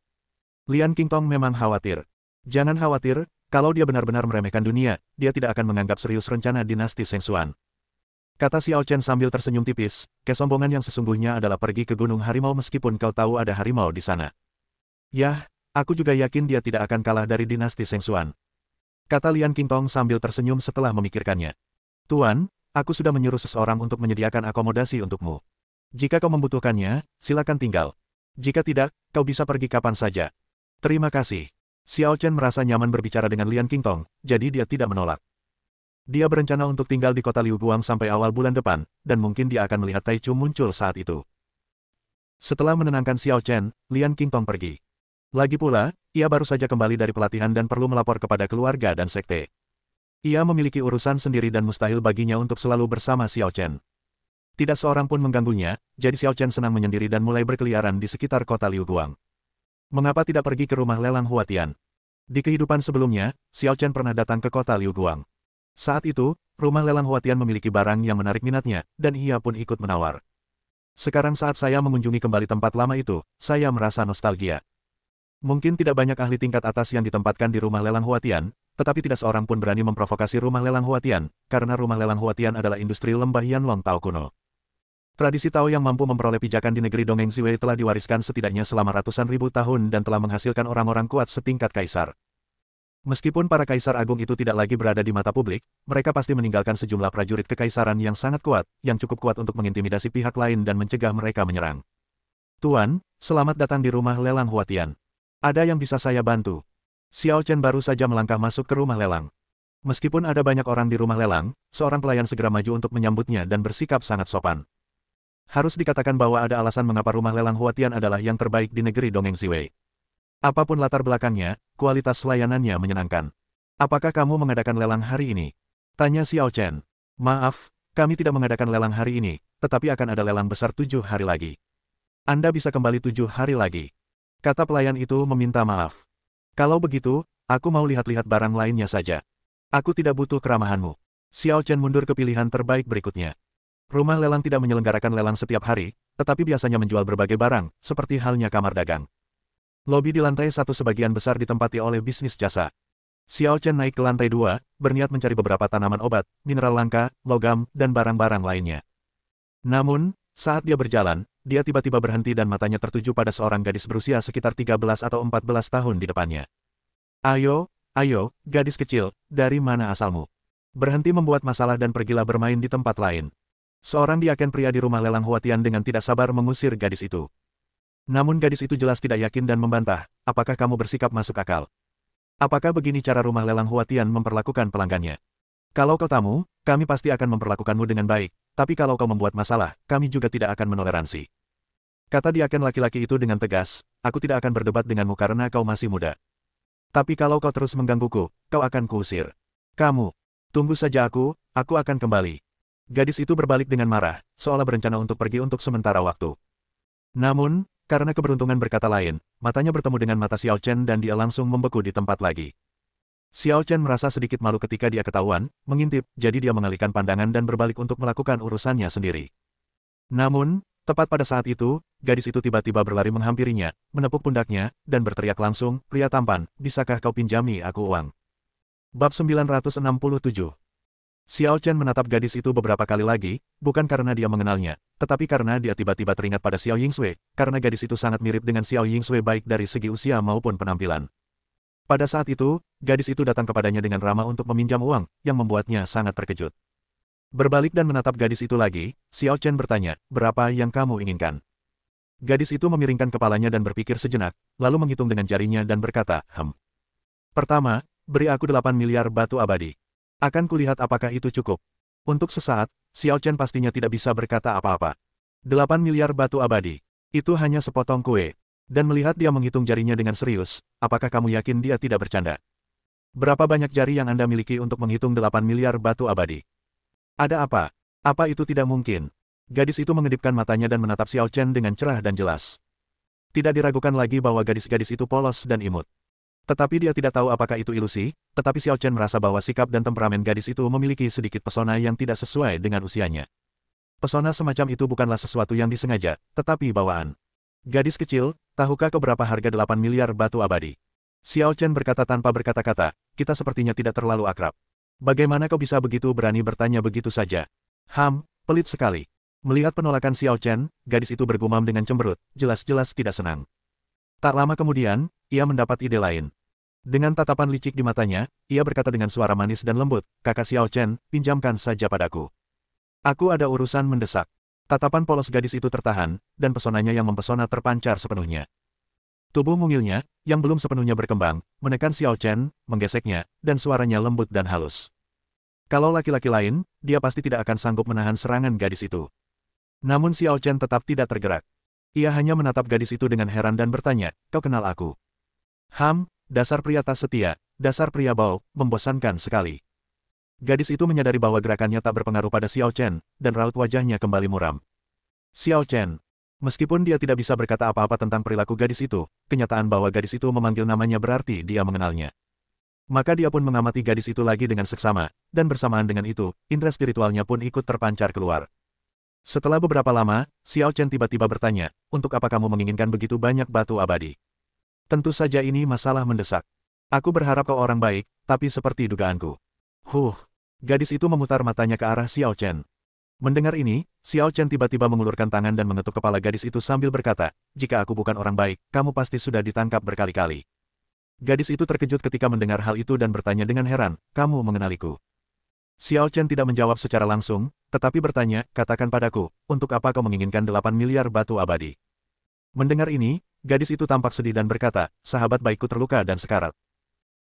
Lian Qingtong memang khawatir. Jangan khawatir, kalau dia benar-benar meremehkan dunia, dia tidak akan menganggap serius rencana dinasti Sengsuan. Kata Xiao Chen sambil tersenyum tipis, kesombongan yang sesungguhnya adalah pergi ke Gunung Harimau meskipun kau tahu ada harimau di sana. Yah, aku juga yakin dia tidak akan kalah dari dinasti Sengsuan. Kata Lian Qingtong sambil tersenyum setelah memikirkannya. Tuan, aku sudah menyuruh seseorang untuk menyediakan akomodasi untukmu. Jika kau membutuhkannya, silakan tinggal. Jika tidak, kau bisa pergi kapan saja. Terima kasih. Xiao Chen merasa nyaman berbicara dengan Lian Qingtong, jadi dia tidak menolak. Dia berencana untuk tinggal di kota Liu Guang sampai awal bulan depan, dan mungkin dia akan melihat Taichu muncul saat itu. Setelah menenangkan Xiao Chen, Lian Qingtong pergi. Lagi pula, ia baru saja kembali dari pelatihan dan perlu melapor kepada keluarga dan sekte. Ia memiliki urusan sendiri dan mustahil baginya untuk selalu bersama Xiao Chen. Tidak seorang pun mengganggunya, jadi Xiao Chen senang menyendiri dan mulai berkeliaran di sekitar kota Liu Guang. Mengapa tidak pergi ke rumah lelang Huatian? Di kehidupan sebelumnya, Xiao Chen pernah datang ke kota Liu Guang. Saat itu, rumah lelang Huatian memiliki barang yang menarik minatnya, dan ia pun ikut menawar. Sekarang saat saya mengunjungi kembali tempat lama itu, saya merasa nostalgia. Mungkin tidak banyak ahli tingkat atas yang ditempatkan di rumah lelang Huatian, tetapi tidak seorang pun berani memprovokasi rumah lelang Huatian, karena rumah lelang Huatian adalah industri lembah Yanlong Tao kuno. Tradisi Tao yang mampu memperoleh pijakan di negeri Dongeng Ziwei telah diwariskan setidaknya selama ratusan ribu tahun dan telah menghasilkan orang-orang kuat setingkat kaisar. Meskipun para kaisar agung itu tidak lagi berada di mata publik, mereka pasti meninggalkan sejumlah prajurit kekaisaran yang sangat kuat, yang cukup kuat untuk mengintimidasi pihak lain dan mencegah mereka menyerang. Tuan, selamat datang di rumah lelang Huatian. Ada yang bisa saya bantu? Xiao Chen baru saja melangkah masuk ke rumah lelang. Meskipun ada banyak orang di rumah lelang, seorang pelayan segera maju untuk menyambutnya dan bersikap sangat sopan. Harus dikatakan bahwa ada alasan mengapa rumah lelang Huatian adalah yang terbaik di negeri Dongeng Ziwei. Apapun latar belakangnya, kualitas layanannya menyenangkan. Apakah kamu mengadakan lelang hari ini? Tanya Xiao Chen. Maaf, kami tidak mengadakan lelang hari ini, tetapi akan ada lelang besar 7 hari lagi. Anda bisa kembali 7 hari lagi. Kata pelayan itu meminta maaf. Kalau begitu, aku mau lihat-lihat barang lainnya saja. Aku tidak butuh keramahanmu. Xiao Chen mundur ke pilihan terbaik berikutnya. Rumah lelang tidak menyelenggarakan lelang setiap hari, tetapi biasanya menjual berbagai barang, seperti halnya kamar dagang. Lobi di lantai 1 sebagian besar ditempati oleh bisnis jasa. Xiao Chen naik ke lantai 2, berniat mencari beberapa tanaman obat, mineral langka, logam, dan barang-barang lainnya. Namun, saat dia berjalan, dia tiba-tiba berhenti dan matanya tertuju pada seorang gadis berusia sekitar 13 atau 14 tahun di depannya. Ayo, gadis kecil, dari mana asalmu? Berhenti membuat masalah dan pergilah bermain di tempat lain. Seorang diaken pria di rumah lelang Huatian dengan tidak sabar mengusir gadis itu. Namun gadis itu jelas tidak yakin dan membantah, apakah kamu bersikap masuk akal? Apakah begini cara rumah lelang Huatian memperlakukan pelanggannya? Kalau kau tamu, kami pasti akan memperlakukanmu dengan baik, tapi kalau kau membuat masalah, kami juga tidak akan menoleransi. Kata diaken laki-laki itu dengan tegas, aku tidak akan berdebat denganmu karena kau masih muda. Tapi kalau kau terus menggangguku, kau akan kuusir. Kamu, tunggu saja aku akan kembali. Gadis itu berbalik dengan marah, seolah berencana untuk pergi untuk sementara waktu. Namun, karena keberuntungan berkata lain, matanya bertemu dengan mata Xiao Chen dan dia langsung membeku di tempat lagi. Xiao Chen merasa sedikit malu ketika dia ketahuan, mengintip, jadi dia mengalihkan pandangan dan berbalik untuk melakukan urusannya sendiri. Namun, tepat pada saat itu, gadis itu tiba-tiba berlari menghampirinya, menepuk pundaknya, dan berteriak langsung, pria tampan, bisakah kau pinjami aku uang? Bab 967. Xiao Chen menatap gadis itu beberapa kali lagi, bukan karena dia mengenalnya, tetapi karena dia tiba-tiba teringat pada Xiao Yingsui, karena gadis itu sangat mirip dengan Xiao Yingsui baik dari segi usia maupun penampilan. Pada saat itu, gadis itu datang kepadanya dengan ramah untuk meminjam uang, yang membuatnya sangat terkejut. Berbalik dan menatap gadis itu lagi, Xiao Chen bertanya, berapa yang kamu inginkan? Gadis itu memiringkan kepalanya dan berpikir sejenak, lalu menghitung dengan jarinya dan berkata, Pertama, beri aku 8 miliar batu abadi. Akan kulihat apakah itu cukup. Untuk sesaat, Xiao Chen pastinya tidak bisa berkata apa-apa. 8 miliar batu abadi. Itu hanya sepotong kue. Dan melihat dia menghitung jarinya dengan serius, apakah kamu yakin dia tidak bercanda? Berapa banyak jari yang Anda miliki untuk menghitung 8 miliar batu abadi? Ada apa? Apa itu tidak mungkin? Gadis itu mengedipkan matanya dan menatap Xiao Chen dengan cerah dan jelas. Tidak diragukan lagi bahwa gadis-gadis itu polos dan imut. Tetapi dia tidak tahu apakah itu ilusi, tetapi Xiao Chen merasa bahwa sikap dan temperamen gadis itu memiliki sedikit pesona yang tidak sesuai dengan usianya. Pesona semacam itu bukanlah sesuatu yang disengaja, tetapi bawaan. Gadis kecil, tahukah kau berapa harga 8 miliar batu abadi? Xiao Chen berkata tanpa berkata-kata, kita sepertinya tidak terlalu akrab. Bagaimana kau bisa begitu berani bertanya begitu saja? Pelit sekali. Melihat penolakan Xiao Chen, gadis itu bergumam dengan cemberut, jelas-jelas tidak senang. Tak lama kemudian, ia mendapat ide lain. Dengan tatapan licik di matanya, ia berkata dengan suara manis dan lembut, kakak Xiao Chen, pinjamkan saja padaku. Aku ada urusan mendesak. Tatapan polos gadis itu tertahan, dan pesonanya yang mempesona terpancar sepenuhnya. Tubuh mungilnya, yang belum sepenuhnya berkembang, menekan Xiao Chen, menggeseknya, dan suaranya lembut dan halus. Kalau laki-laki lain, dia pasti tidak akan sanggup menahan serangan gadis itu. Namun Xiao Chen tetap tidak tergerak. Ia hanya menatap gadis itu dengan heran dan bertanya, kau kenal aku? Dasar pria tak setia, dasar pria bau, membosankan sekali. Gadis itu menyadari bahwa gerakannya tak berpengaruh pada Xiao Chen, dan raut wajahnya kembali muram. Xiao Chen. Meskipun dia tidak bisa berkata apa-apa tentang perilaku gadis itu, kenyataan bahwa gadis itu memanggil namanya berarti dia mengenalnya. Maka dia pun mengamati gadis itu lagi dengan seksama, dan bersamaan dengan itu, indera spiritualnya pun ikut terpancar keluar. Setelah beberapa lama, Xiao Chen tiba-tiba bertanya, untuk apa kamu menginginkan begitu banyak batu abadi? Tentu saja ini masalah mendesak. Aku berharap kau orang baik, tapi seperti dugaanku. Gadis itu memutar matanya ke arah Xiao Chen. Mendengar ini, Xiao Chen tiba-tiba mengulurkan tangan dan mengetuk kepala gadis itu sambil berkata, jika aku bukan orang baik, kamu pasti sudah ditangkap berkali-kali. Gadis itu terkejut ketika mendengar hal itu dan bertanya dengan heran, kamu mengenaliku? Xiao Chen tidak menjawab secara langsung, tetapi bertanya, katakan padaku, untuk apa kau menginginkan 8 miliar batu abadi? Mendengar ini, gadis itu tampak sedih dan berkata, sahabat baikku terluka dan sekarat.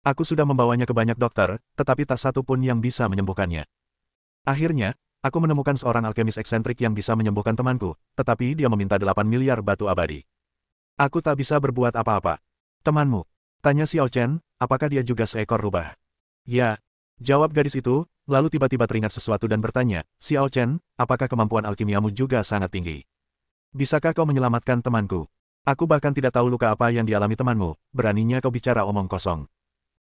Aku sudah membawanya ke banyak dokter, tetapi tak satu pun yang bisa menyembuhkannya. Akhirnya, aku menemukan seorang alkemis eksentrik yang bisa menyembuhkan temanku, tetapi dia meminta 8 miliar batu abadi. Aku tak bisa berbuat apa-apa. Temanmu? Tanya Xiao Chen, apakah dia juga seekor rubah? Ya, jawab gadis itu. Lalu tiba-tiba teringat sesuatu dan bertanya, Xiao Chen, apakah kemampuan alkimiamu juga sangat tinggi? Bisakah kau menyelamatkan temanku? Aku bahkan tidak tahu luka apa yang dialami temanmu, beraninya kau bicara omong kosong.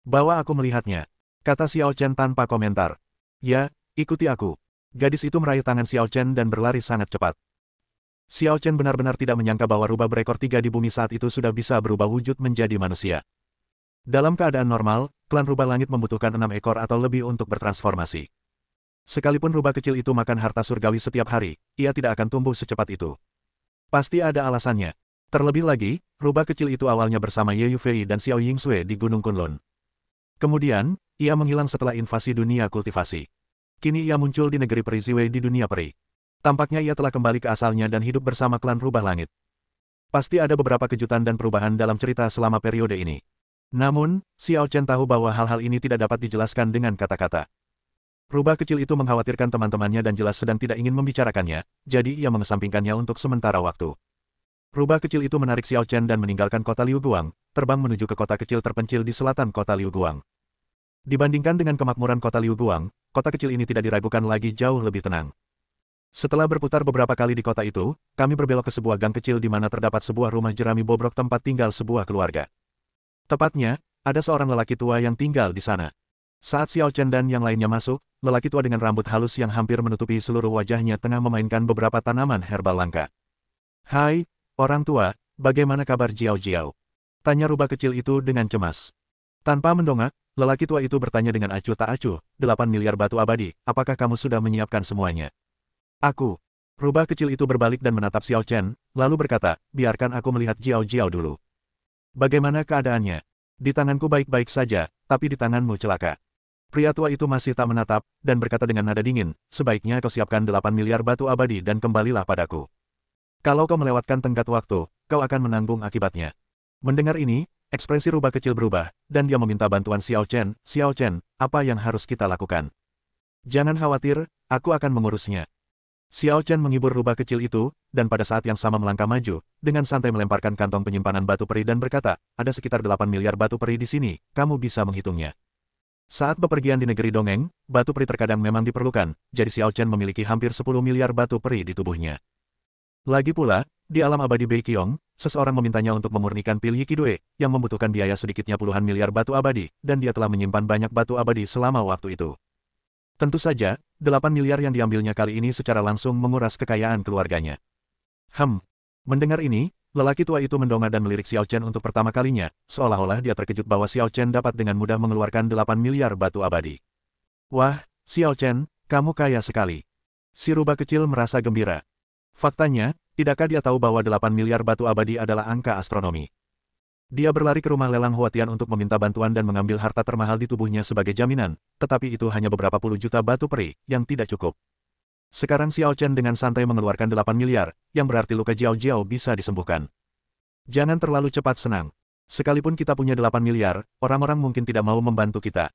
Bawa aku melihatnya, kata Xiao Chen tanpa komentar. Ya, ikuti aku. Gadis itu meraih tangan Xiao Chen dan berlari sangat cepat. Xiao Chen benar-benar tidak menyangka bahwa rubah berekor 3 di bumi saat itu sudah bisa berubah wujud menjadi manusia. Dalam keadaan normal, klan rubah langit membutuhkan 6 ekor atau lebih untuk bertransformasi. Sekalipun rubah kecil itu makan harta surgawi setiap hari, ia tidak akan tumbuh secepat itu. Pasti ada alasannya. Terlebih lagi, rubah kecil itu awalnya bersama Ye Yufei dan Xiao Yingsui di Gunung Kunlun. Kemudian, ia menghilang setelah invasi dunia kultivasi. Kini ia muncul di negeri peri Ziwei di dunia peri. Tampaknya ia telah kembali ke asalnya dan hidup bersama klan rubah langit. Pasti ada beberapa kejutan dan perubahan dalam cerita selama periode ini. Namun, Xiao Chen tahu bahwa hal-hal ini tidak dapat dijelaskan dengan kata-kata. Rubah kecil itu mengkhawatirkan teman-temannya dan jelas sedang tidak ingin membicarakannya, jadi ia mengesampingkannya untuk sementara waktu. Rubah kecil itu menarik Xiao Chen dan meninggalkan kota Liu Guang, terbang menuju ke kota kecil terpencil di selatan kota Liu Guang. Dibandingkan dengan kemakmuran kota Liu Guang, kota kecil ini tidak diragukan lagi jauh lebih tenang. Setelah berputar beberapa kali di kota itu, kami berbelok ke sebuah gang kecil di mana terdapat sebuah rumah jerami bobrok tempat tinggal sebuah keluarga. Tepatnya, ada seorang lelaki tua yang tinggal di sana. Saat Xiao Chen dan yang lainnya masuk, lelaki tua dengan rambut halus yang hampir menutupi seluruh wajahnya tengah memainkan beberapa tanaman herbal langka. Hai, orang tua, bagaimana kabar Jiao Jiao? Tanya rubah kecil itu dengan cemas. Tanpa mendongak, lelaki tua itu bertanya dengan acuh tak acuh, 8 miliar batu abadi, apakah kamu sudah menyiapkan semuanya? Aku. Rubah kecil itu berbalik dan menatap Xiao Chen, lalu berkata, biarkan aku melihat Jiao Jiao dulu. Bagaimana keadaannya? Di tanganku baik-baik saja, tapi di tanganmu celaka. Pria tua itu masih tak menatap, dan berkata dengan nada dingin, sebaiknya kau siapkan 8 miliar batu abadi dan kembalilah padaku. Kalau kau melewatkan tenggat waktu, kau akan menanggung akibatnya. Mendengar ini, ekspresi rubah kecil berubah, dan dia meminta bantuan Xiao Chen, apa yang harus kita lakukan? Jangan khawatir, aku akan mengurusnya. Xiao Chen menghibur rubah kecil itu, dan pada saat yang sama melangkah maju, dengan santai melemparkan kantong penyimpanan batu peri dan berkata, ada sekitar 8 miliar batu peri di sini, kamu bisa menghitungnya. Saat bepergian di negeri dongeng, batu peri terkadang memang diperlukan, jadi Xiao Chen memiliki hampir 10 miliar batu peri di tubuhnya. Lagi pula, di alam abadi Beiqiong, seseorang memintanya untuk memurnikan pil Yikidue, yang membutuhkan biaya sedikitnya puluhan miliar batu abadi, dan dia telah menyimpan banyak batu abadi selama waktu itu. Tentu saja, 8 miliar yang diambilnya kali ini secara langsung menguras kekayaan keluarganya. Mendengar ini, lelaki tua itu mendongak dan melirik Xiao Chen untuk pertama kalinya, seolah-olah dia terkejut bahwa Xiao Chen dapat dengan mudah mengeluarkan 8 miliar batu abadi. Wah, Xiao Chen, kamu kaya sekali. Si rubah kecil merasa gembira. Faktanya, tidakkah dia tahu bahwa 8 miliar batu abadi adalah angka astronomi? Dia berlari ke rumah lelang Huatian untuk meminta bantuan dan mengambil harta termahal di tubuhnya sebagai jaminan, tetapi itu hanya beberapa puluh juta batu peri, yang tidak cukup. Sekarang Xiao Chen dengan santai mengeluarkan 8 miliar, yang berarti luka Jiao Jiao bisa disembuhkan. Jangan terlalu cepat senang. Sekalipun kita punya 8 miliar, orang-orang mungkin tidak mau membantu kita.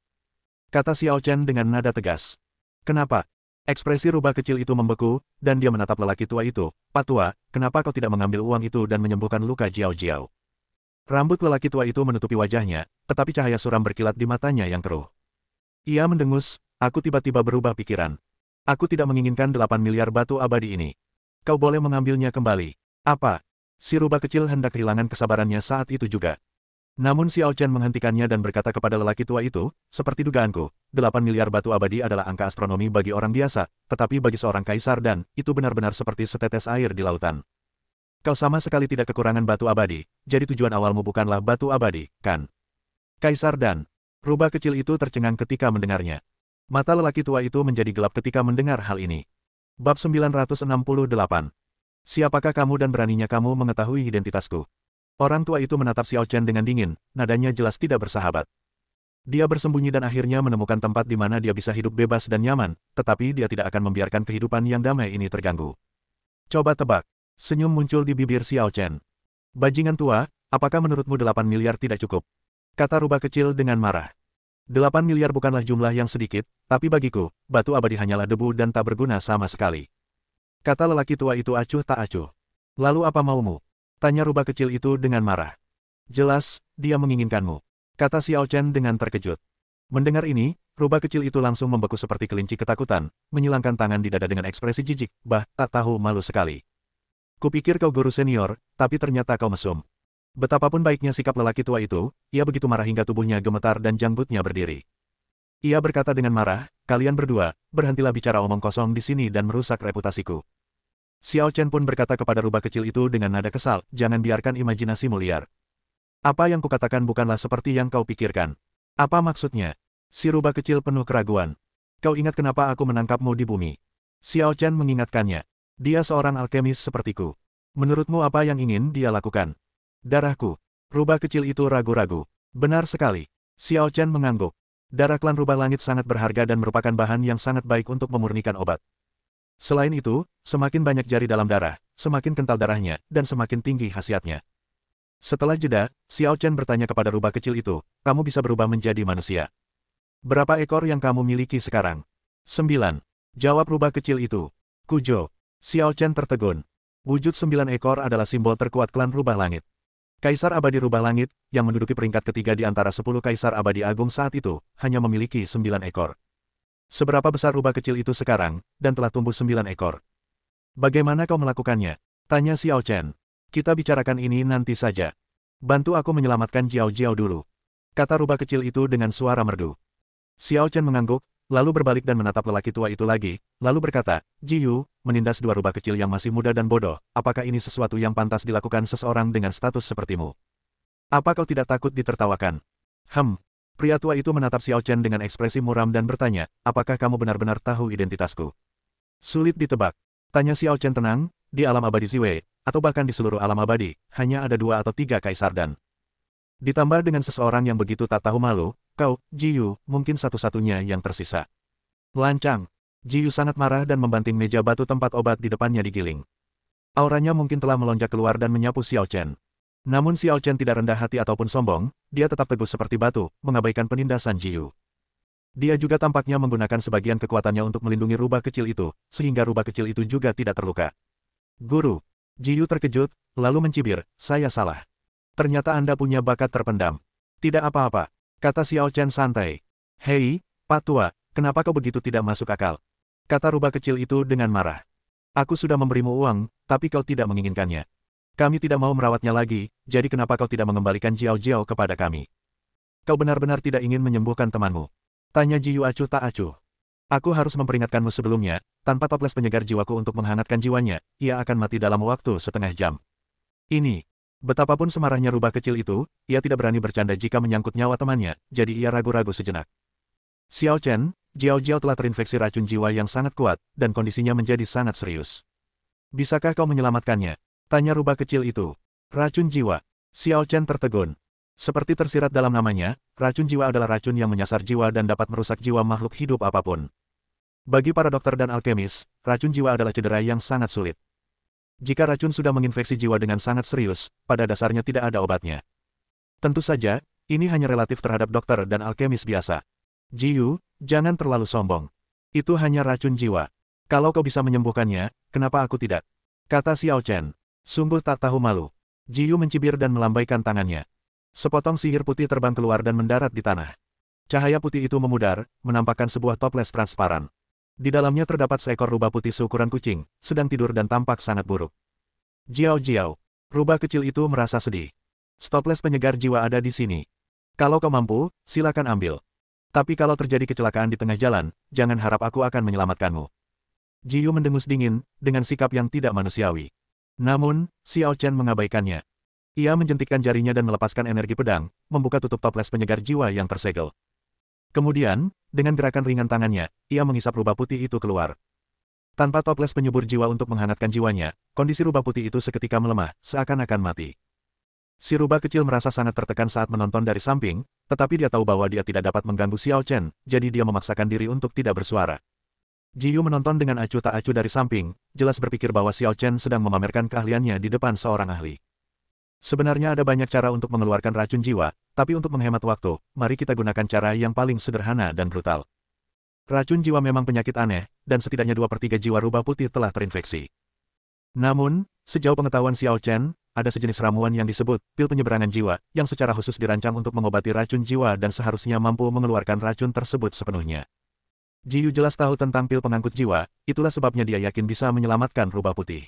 Kata Xiao Chen dengan nada tegas. Kenapa? Ekspresi rubah kecil itu membeku, dan dia menatap lelaki tua itu. Pak tua, kenapa kau tidak mengambil uang itu dan menyembuhkan luka Jiao Jiao? Rambut lelaki tua itu menutupi wajahnya, tetapi cahaya suram berkilat di matanya yang keruh. Ia mendengus, aku tiba-tiba berubah pikiran. Aku tidak menginginkan 8 miliar batu abadi ini. Kau boleh mengambilnya kembali. Apa? Si rubah kecil hendak kehilangan kesabarannya saat itu juga. Namun Xiao Chen menghentikannya dan berkata kepada lelaki tua itu, seperti dugaanku, 8 miliar batu abadi adalah angka astronomi bagi orang biasa, tetapi bagi seorang kaisar dan, itu benar-benar seperti setetes air di lautan. Kau sama sekali tidak kekurangan batu abadi, jadi tujuan awalmu bukanlah batu abadi, kan? Kaisar dan, rubah kecil itu tercengang ketika mendengarnya. Mata lelaki tua itu menjadi gelap ketika mendengar hal ini. Bab 968. Siapakah kamu dan beraninya kamu mengetahui identitasku? Orang tua itu menatap Xiao Chen dengan dingin, nadanya jelas tidak bersahabat. Dia bersembunyi dan akhirnya menemukan tempat di mana dia bisa hidup bebas dan nyaman, tetapi dia tidak akan membiarkan kehidupan yang damai ini terganggu. Coba tebak. Senyum muncul di bibir Xiao Chen. Bajingan tua, apakah menurutmu 8 miliar tidak cukup? Kata rubah kecil dengan marah. 8 miliar bukanlah jumlah yang sedikit, tapi bagiku, batu abadi hanyalah debu dan tak berguna sama sekali. Kata lelaki tua itu acuh tak acuh. Lalu apa maumu? Tanya rubah kecil itu dengan marah. Jelas, dia menginginkanmu. Kata Xiao Chen dengan terkejut. Mendengar ini, rubah kecil itu langsung membeku seperti kelinci ketakutan, menyilangkan tangan di dada dengan ekspresi jijik, tak tahu malu sekali. Kupikir kau guru senior, tapi ternyata kau mesum. Betapapun baiknya sikap lelaki tua itu, ia begitu marah hingga tubuhnya gemetar dan janggutnya berdiri. Ia berkata dengan marah, kalian berdua, berhentilah bicara omong kosong di sini dan merusak reputasiku. Xiao Chen pun berkata kepada rubah kecil itu dengan nada kesal, jangan biarkan imajinasimu liar. Apa yang kukatakan bukanlah seperti yang kau pikirkan. Apa maksudnya? Si rubah kecil penuh keraguan. Kau ingat kenapa aku menangkapmu di bumi? Xiao Chen mengingatkannya. Dia seorang alkemis sepertiku. Menurutmu apa yang ingin dia lakukan? Darahku. Rubah kecil itu ragu-ragu. Benar sekali. Xiao Chen mengangguk. Darah klan rubah langit sangat berharga dan merupakan bahan yang sangat baik untuk memurnikan obat. Selain itu, semakin banyak jari dalam darah, semakin kental darahnya, dan semakin tinggi khasiatnya. Setelah jeda, Xiao Chen bertanya kepada rubah kecil itu, kamu bisa berubah menjadi manusia. Berapa ekor yang kamu miliki sekarang? 9. Jawab rubah kecil itu. Kujo. Xiao Chen tertegun. Wujud 9 ekor adalah simbol terkuat klan rubah langit. Kaisar abadi rubah langit, yang menduduki peringkat ketiga di antara 10 kaisar abadi agung saat itu, hanya memiliki 9 ekor. Seberapa besar rubah kecil itu sekarang, dan telah tumbuh 9 ekor. Bagaimana kau melakukannya? Tanya Xiao Chen. Kita bicarakan ini nanti saja. Bantu aku menyelamatkan Jiao Jiao dulu. Kata rubah kecil itu dengan suara merdu. Xiao Chen mengangguk, lalu berbalik dan menatap lelaki tua itu lagi, lalu berkata, Jiyu, menindas dua rubah kecil yang masih muda dan bodoh, apakah ini sesuatu yang pantas dilakukan seseorang dengan status sepertimu? Apa kau tidak takut ditertawakan? Pria tua itu menatap Xiao Chen dengan ekspresi muram dan bertanya, apakah kamu benar-benar tahu identitasku? Sulit ditebak. Tanya Xiao Chen tenang, di alam abadi Ziwei, atau bahkan di seluruh alam abadi, hanya ada 2 atau 3 kaisar dan. Ditambah dengan seseorang yang begitu tak tahu malu, kau, Jiyu, mungkin satu-satunya yang tersisa. Lancang. Jiyu sangat marah dan membanting meja batu tempat obat di depannya digiling. Auranya mungkin telah melonjak keluar dan menyapu Xiao Chen. Namun Xiao Chen tidak rendah hati ataupun sombong, dia tetap teguh seperti batu, mengabaikan penindasan Jiyu. Dia juga tampaknya menggunakan sebagian kekuatannya untuk melindungi rubah kecil itu, sehingga rubah kecil itu juga tidak terluka. Guru. Jiyu terkejut, lalu mencibir, saya salah. Ternyata Anda punya bakat terpendam. Tidak apa-apa, kata Xiao Chen santai. Hei, Pak Tua, kenapa kau begitu tidak masuk akal? Kata rubah kecil itu dengan marah. Aku sudah memberimu uang, tapi kau tidak menginginkannya. Kami tidak mau merawatnya lagi, jadi kenapa kau tidak mengembalikan Jiao Jiao kepada kami? Kau benar-benar tidak ingin menyembuhkan temanmu? Tanya Ji Yu acuh tak acuh. Aku harus memperingatkanmu sebelumnya, tanpa toples penyegar jiwaku untuk menghangatkan jiwanya, ia akan mati dalam waktu setengah jam. Ini. Betapapun semarahnya rubah kecil itu, ia tidak berani bercanda jika menyangkut nyawa temannya, jadi ia ragu-ragu sejenak. Xiao Chen, Jiao Jiao telah terinfeksi racun jiwa yang sangat kuat, dan kondisinya menjadi sangat serius. Bisakah kau menyelamatkannya? Tanya rubah kecil itu. Racun jiwa. Xiao Chen tertegun. Seperti tersirat dalam namanya, racun jiwa adalah racun yang menyasar jiwa dan dapat merusak jiwa makhluk hidup apapun. Bagi para dokter dan alkemis, racun jiwa adalah cedera yang sangat sulit. Jika racun sudah menginfeksi jiwa dengan sangat serius, pada dasarnya tidak ada obatnya. Tentu saja, ini hanya relatif terhadap dokter dan alkemis biasa. Ji Yu, jangan terlalu sombong. Itu hanya racun jiwa. Kalau kau bisa menyembuhkannya, kenapa aku tidak? Kata Xiao Chen. Sungguh tak tahu malu. Ji Yu mencibir dan melambaikan tangannya. Sepotong sihir putih terbang keluar dan mendarat di tanah. Cahaya putih itu memudar, menampakkan sebuah toples transparan. Di dalamnya terdapat seekor rubah putih seukuran kucing, sedang tidur dan tampak sangat buruk. Jiao Jiao. Rubah kecil itu merasa sedih. Toples penyegar jiwa ada di sini. Kalau kau mampu, silakan ambil. Tapi kalau terjadi kecelakaan di tengah jalan, jangan harap aku akan menyelamatkanmu. Ji Yu mendengus dingin, dengan sikap yang tidak manusiawi. Namun, Xiao Chen mengabaikannya. Ia menjentikkan jarinya dan melepaskan energi pedang, membuka tutup toples penyegar jiwa yang tersegel. Kemudian, dengan gerakan ringan tangannya, ia menghisap rubah putih itu keluar. Tanpa toples penyubur jiwa untuk menghangatkan jiwanya, kondisi rubah putih itu seketika melemah, seakan-akan mati. Si rubah kecil merasa sangat tertekan saat menonton dari samping, tetapi dia tahu bahwa dia tidak dapat mengganggu Xiao Chen, jadi dia memaksakan diri untuk tidak bersuara. Ji Yu menonton dengan acuh tak acuh dari samping, jelas berpikir bahwa Xiao Chen sedang memamerkan keahliannya di depan seorang ahli. Sebenarnya ada banyak cara untuk mengeluarkan racun jiwa, tapi untuk menghemat waktu, mari kita gunakan cara yang paling sederhana dan brutal. Racun jiwa memang penyakit aneh, dan setidaknya 2/3 jiwa rubah putih telah terinfeksi. Namun, sejauh pengetahuan Xiao Chen, ada sejenis ramuan yang disebut pil penyeberangan jiwa, yang secara khusus dirancang untuk mengobati racun jiwa dan seharusnya mampu mengeluarkan racun tersebut sepenuhnya. Ji Yu jelas tahu tentang pil pengangkut jiwa, itulah sebabnya dia yakin bisa menyelamatkan rubah putih.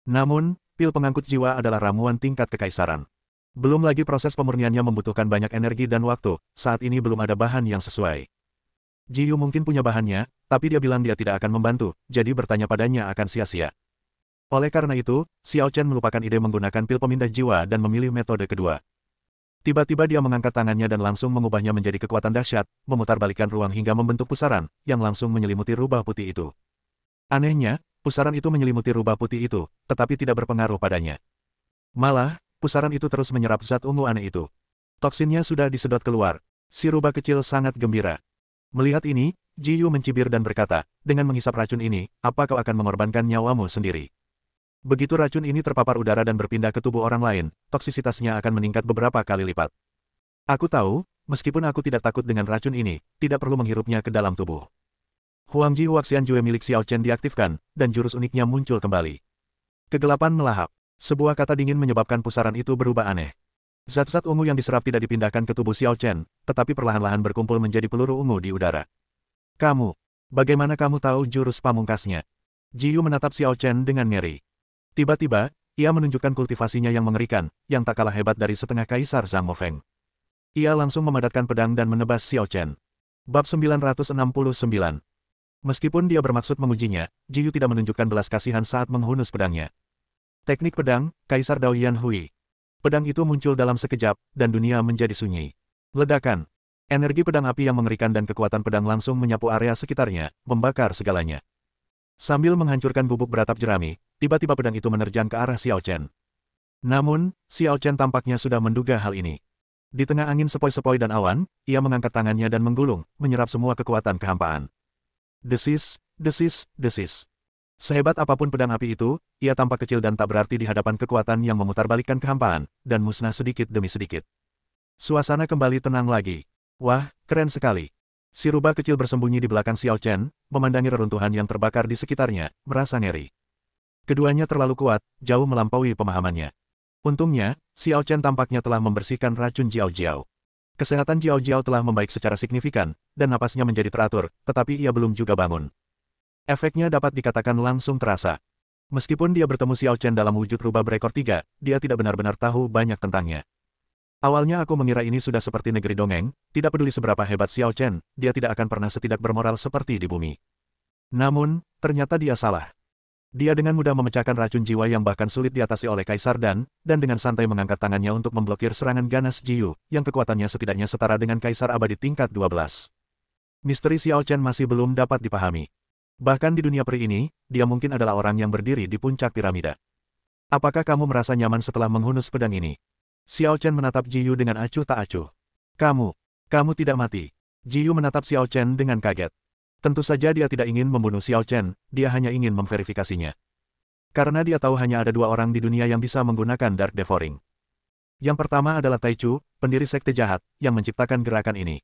Namun, pil pengangkut jiwa adalah ramuan tingkat kekaisaran. Belum lagi proses pemurniannya membutuhkan banyak energi dan waktu, saat ini belum ada bahan yang sesuai. Ji Yu mungkin punya bahannya, tapi dia bilang dia tidak akan membantu, jadi bertanya padanya akan sia-sia. Oleh karena itu, Xiao Chen melupakan ide menggunakan pil pemindah jiwa dan memilih metode kedua. Tiba-tiba dia mengangkat tangannya dan langsung mengubahnya menjadi kekuatan dahsyat, memutarbalikkan ruang hingga membentuk pusaran, yang langsung menyelimuti rubah putih itu. Anehnya, pusaran itu menyelimuti rubah putih itu, tetapi tidak berpengaruh padanya. Malah, pusaran itu terus menyerap zat ungu aneh itu. Toksinnya sudah disedot keluar. Si rubah kecil sangat gembira. Melihat ini, Ji Yu mencibir dan berkata, dengan menghisap racun ini, apa kau akan mengorbankan nyawamu sendiri? Begitu racun ini terpapar udara dan berpindah ke tubuh orang lain, toksisitasnya akan meningkat beberapa kali lipat. Aku tahu, meskipun aku tidak takut dengan racun ini, tidak perlu menghirupnya ke dalam tubuh. Huangji Huaxian Jue milik Xiao Chen diaktifkan, dan jurus uniknya muncul kembali. Kegelapan melahap. Sebuah kata dingin menyebabkan pusaran itu berubah aneh. Zat-zat ungu yang diserap tidak dipindahkan ke tubuh Xiao Chen, tetapi perlahan-lahan berkumpul menjadi peluru ungu di udara. Kamu, bagaimana kamu tahu jurus pamungkasnya? Ji Yu menatap Xiao Chen dengan ngeri. Tiba-tiba, ia menunjukkan kultivasinya yang mengerikan, yang tak kalah hebat dari setengah kaisar Zhang Mofeng. Ia langsung memadatkan pedang dan menebas Xiao Chen. Bab 969. Meskipun dia bermaksud mengujinya, Ji Yu tidak menunjukkan belas kasihan saat menghunus pedangnya. Teknik pedang, Kaisar Daoyan Hui. Pedang itu muncul dalam sekejap, dan dunia menjadi sunyi. Ledakan. Energi pedang api yang mengerikan dan kekuatan pedang langsung menyapu area sekitarnya, membakar segalanya. Sambil menghancurkan bubuk beratap jerami, tiba-tiba pedang itu menerjang ke arah Xiao Chen. Namun, Xiao Chen tampaknya sudah menduga hal ini. Di tengah angin sepoi-sepoi dan awan, ia mengangkat tangannya dan menggulung, menyerap semua kekuatan kehampaan. Desis, desis, desis. Sehebat apapun pedang api itu, ia tampak kecil dan tak berarti di hadapan kekuatan yang memutarbalikkan kehampaan, dan musnah sedikit demi sedikit. Suasana kembali tenang lagi. Wah, keren sekali. Si rubah kecil bersembunyi di belakang Xiao Chen, memandangi reruntuhan yang terbakar di sekitarnya, merasa ngeri. Keduanya terlalu kuat, jauh melampaui pemahamannya. Untungnya, Xiao Chen tampaknya telah membersihkan racun Jiao Jiao. Kesehatan Jiao Jiao telah membaik secara signifikan, dan napasnya menjadi teratur, tetapi ia belum juga bangun. Efeknya dapat dikatakan langsung terasa. Meskipun dia bertemu Xiao Chen dalam wujud rubah berekor 3, dia tidak benar-benar tahu banyak tentangnya. Awalnya aku mengira ini sudah seperti negeri dongeng, tidak peduli seberapa hebat Xiao Chen, dia tidak akan pernah setidak bermoral seperti di bumi. Namun, ternyata dia salah. Dia dengan mudah memecahkan racun jiwa yang bahkan sulit diatasi oleh Kaisar Dan dengan santai mengangkat tangannya untuk memblokir serangan ganas Jiyu, yang kekuatannya setidaknya setara dengan Kaisar Abadi tingkat 12. Misteri Xiao Chen masih belum dapat dipahami. Bahkan di dunia peri ini, dia mungkin adalah orang yang berdiri di puncak piramida. Apakah kamu merasa nyaman setelah menghunus pedang ini? Xiao Chen menatap Jiyu dengan acuh tak acuh. Kamu tidak mati. Jiyu menatap Xiao Chen dengan kaget. Tentu saja dia tidak ingin membunuh Xiao Chen, dia hanya ingin memverifikasinya. Karena dia tahu hanya ada 2 orang di dunia yang bisa menggunakan Dark Devouring. Yang pertama adalah Taichu, pendiri sekte jahat, yang menciptakan gerakan ini.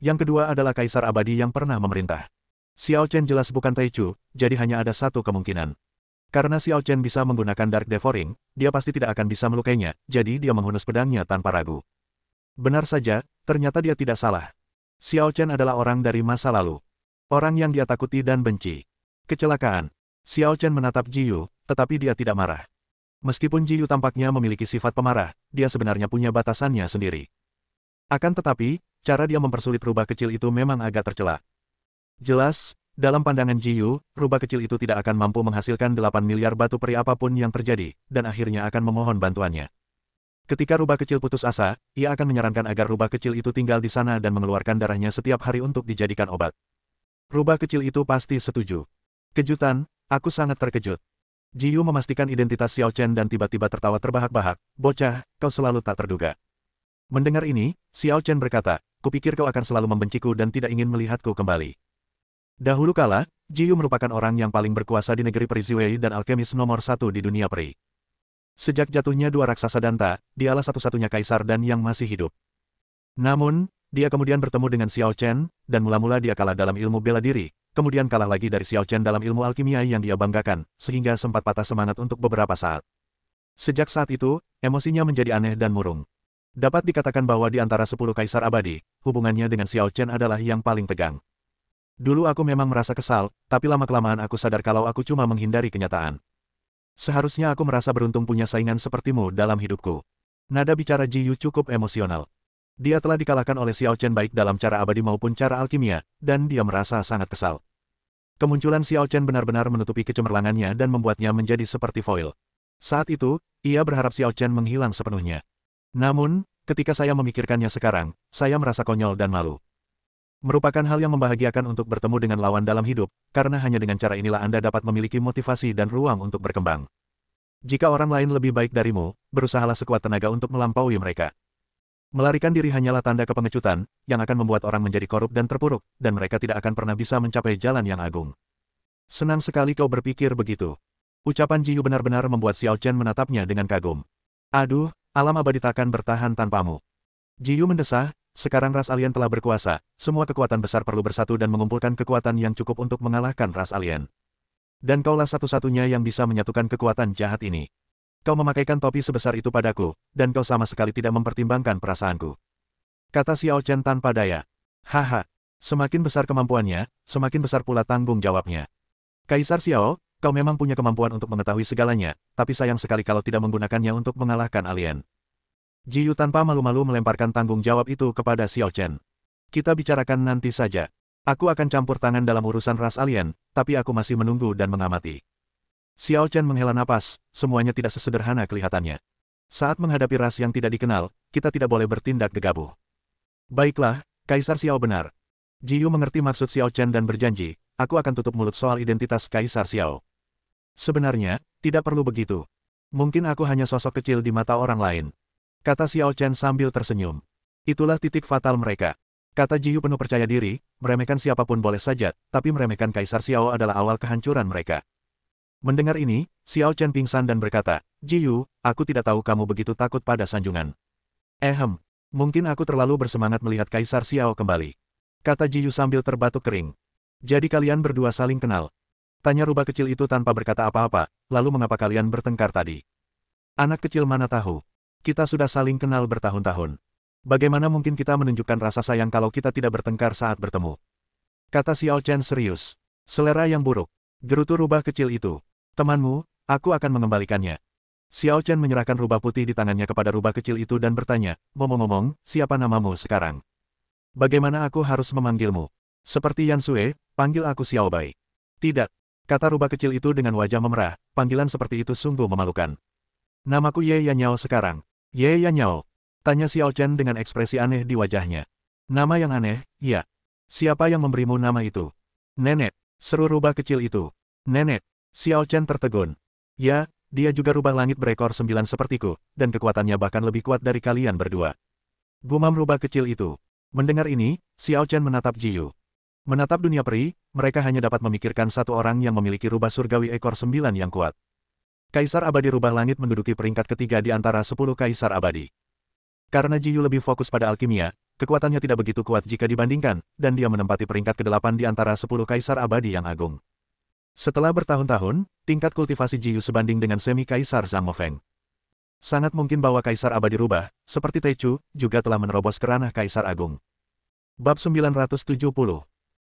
Yang kedua adalah Kaisar Abadi yang pernah memerintah. Xiao Chen jelas bukan Taichu, jadi hanya ada satu kemungkinan. Karena Xiao Chen bisa menggunakan Dark Devouring, dia pasti tidak akan bisa melukainya, jadi dia menghunus pedangnya tanpa ragu. Benar saja, ternyata dia tidak salah. Xiao Chen adalah orang dari masa lalu. Orang yang dia takuti dan benci. Kecelakaan. Xiao Chen menatap Jiyu, tetapi dia tidak marah. Meskipun Jiyu tampaknya memiliki sifat pemarah, dia sebenarnya punya batasannya sendiri. Akan tetapi, cara dia mempersulit rubah kecil itu memang agak tercela. Jelas, dalam pandangan Jiyu, rubah kecil itu tidak akan mampu menghasilkan 8 miliar batu peri apapun yang terjadi, dan akhirnya akan memohon bantuannya. Ketika rubah kecil putus asa, ia akan menyarankan agar rubah kecil itu tinggal di sana dan mengeluarkan darahnya setiap hari untuk dijadikan obat. Rubah kecil itu pasti setuju. Kejutan, aku sangat terkejut. Jiyu memastikan identitas Xiao Chen dan tiba-tiba tertawa terbahak-bahak. Bocah, kau selalu tak terduga. Mendengar ini, Xiao Chen berkata, kupikir kau akan selalu membenciku dan tidak ingin melihatku kembali. Dahulu kala, Jiyu merupakan orang yang paling berkuasa di negeri peri Ziwei dan alkemis nomor 1 di dunia peri. Sejak jatuhnya 2 raksasa Danta, dialah satu-satunya kaisar dan yang masih hidup. Namun, dia kemudian bertemu dengan Xiao Chen, dan mula-mula dia kalah dalam ilmu bela diri, kemudian kalah lagi dari Xiao Chen dalam ilmu alkimia yang dia banggakan, sehingga sempat patah semangat untuk beberapa saat. Sejak saat itu, emosinya menjadi aneh dan murung. Dapat dikatakan bahwa di antara 10 kaisar abadi, hubungannya dengan Xiao Chen adalah yang paling tegang. Dulu aku memang merasa kesal, tapi lama-kelamaan aku sadar kalau aku cuma menghindari kenyataan. Seharusnya aku merasa beruntung punya saingan sepertimu dalam hidupku. Nada bicara Jiyu cukup emosional. Dia telah dikalahkan oleh Xiao Chen baik dalam cara abadi maupun cara alkimia, dan dia merasa sangat kesal. Kemunculan Xiao Chen benar-benar menutupi kecemerlangannya dan membuatnya menjadi seperti foil. Saat itu, ia berharap Xiao Chen menghilang sepenuhnya. Namun, ketika saya memikirkannya sekarang, saya merasa konyol dan malu. Merupakan hal yang membahagiakan untuk bertemu dengan lawan dalam hidup, karena hanya dengan cara inilah Anda dapat memiliki motivasi dan ruang untuk berkembang. Jika orang lain lebih baik darimu, berusahalah sekuat tenaga untuk melampaui mereka. Melarikan diri hanyalah tanda kepengecutan, yang akan membuat orang menjadi korup dan terpuruk, dan mereka tidak akan pernah bisa mencapai jalan yang agung. Senang sekali kau berpikir begitu. Ucapan Jiyu benar-benar membuat Xiao Chen menatapnya dengan kagum. Aduh, alam abadi takkan bertahan tanpamu. Jiyu mendesah, sekarang ras alien telah berkuasa, semua kekuatan besar perlu bersatu dan mengumpulkan kekuatan yang cukup untuk mengalahkan ras alien. Dan kaulah satu-satunya yang bisa menyatukan kekuatan jahat ini. Kau memakaikan topi sebesar itu padaku, dan kau sama sekali tidak mempertimbangkan perasaanku. Kata Xiao Chen tanpa daya. Haha, semakin besar kemampuannya, semakin besar pula tanggung jawabnya. Kaisar Xiao, kau memang punya kemampuan untuk mengetahui segalanya, tapi sayang sekali kalau tidak menggunakannya untuk mengalahkan alien. Jiyu tanpa malu-malu melemparkan tanggung jawab itu kepada Xiao Chen. Kita bicarakan nanti saja. Aku akan campur tangan dalam urusan ras alien, tapi aku masih menunggu dan mengamati. Xiao Chen menghela napas, semuanya tidak sesederhana kelihatannya. Saat menghadapi ras yang tidak dikenal, kita tidak boleh bertindak gegabah. Baiklah, Kaisar Xiao benar. Jiyu mengerti maksud Xiao Chen dan berjanji, aku akan tutup mulut soal identitas Kaisar Xiao. Sebenarnya, tidak perlu begitu. Mungkin aku hanya sosok kecil di mata orang lain. Kata Xiao Chen sambil tersenyum. Itulah titik fatal mereka. Kata Jiyu penuh percaya diri, meremehkan siapapun boleh saja, tapi meremehkan Kaisar Xiao adalah awal kehancuran mereka. Mendengar ini, Xiao Chen pingsan dan berkata, Jiyu, aku tidak tahu kamu begitu takut pada sanjungan. Mungkin aku terlalu bersemangat melihat Kaisar Xiao kembali. Kata Jiyu sambil terbatuk kering. Jadi kalian berdua saling kenal. Tanya rubah kecil itu tanpa berkata apa-apa, lalu mengapa kalian bertengkar tadi? Anak kecil mana tahu. Kita sudah saling kenal bertahun-tahun. Bagaimana mungkin kita menunjukkan rasa sayang kalau kita tidak bertengkar saat bertemu? Kata Xiao Chen serius. Selera yang buruk. Gerutu rubah kecil itu. Temanmu, aku akan mengembalikannya. Xiao Chen menyerahkan rubah putih di tangannya kepada rubah kecil itu dan bertanya, ngomong-ngomong, siapa namamu sekarang? Bagaimana aku harus memanggilmu? Seperti Yan Sue, panggil aku Xiao Bai. Tidak, kata rubah kecil itu dengan wajah memerah, panggilan seperti itu sungguh memalukan. Namaku Ye Yanyao sekarang. Ye Yanyao. Tanya Xiao Chen dengan ekspresi aneh di wajahnya. Nama yang aneh, ya. Siapa yang memberimu nama itu? Nenek, seru rubah kecil itu. Nenek, Xiao Chen tertegun. Ya, dia juga rubah langit berekor 9 sepertiku, dan kekuatannya bahkan lebih kuat dari kalian berdua. Gumam rubah kecil itu. Mendengar ini, Xiao Chen menatap Jiyu. Menatap dunia peri, mereka hanya dapat memikirkan satu orang yang memiliki rubah surgawi ekor 9 yang kuat. Kaisar Abadi Rubah Langit menduduki peringkat ketiga di antara 10 Kaisar Abadi. Karena Jiyu lebih fokus pada alkimia, kekuatannya tidak begitu kuat jika dibandingkan, dan dia menempati peringkat ke-8 di antara 10 Kaisar Abadi yang agung. Setelah bertahun-tahun, tingkat kultivasi Jiyu sebanding dengan semi-Kaisar Zhang Mofeng. Sangat mungkin bahwa Kaisar Abadi Rubah, seperti Teichu, juga telah menerobos ke ranah Kaisar Agung. Bab 970.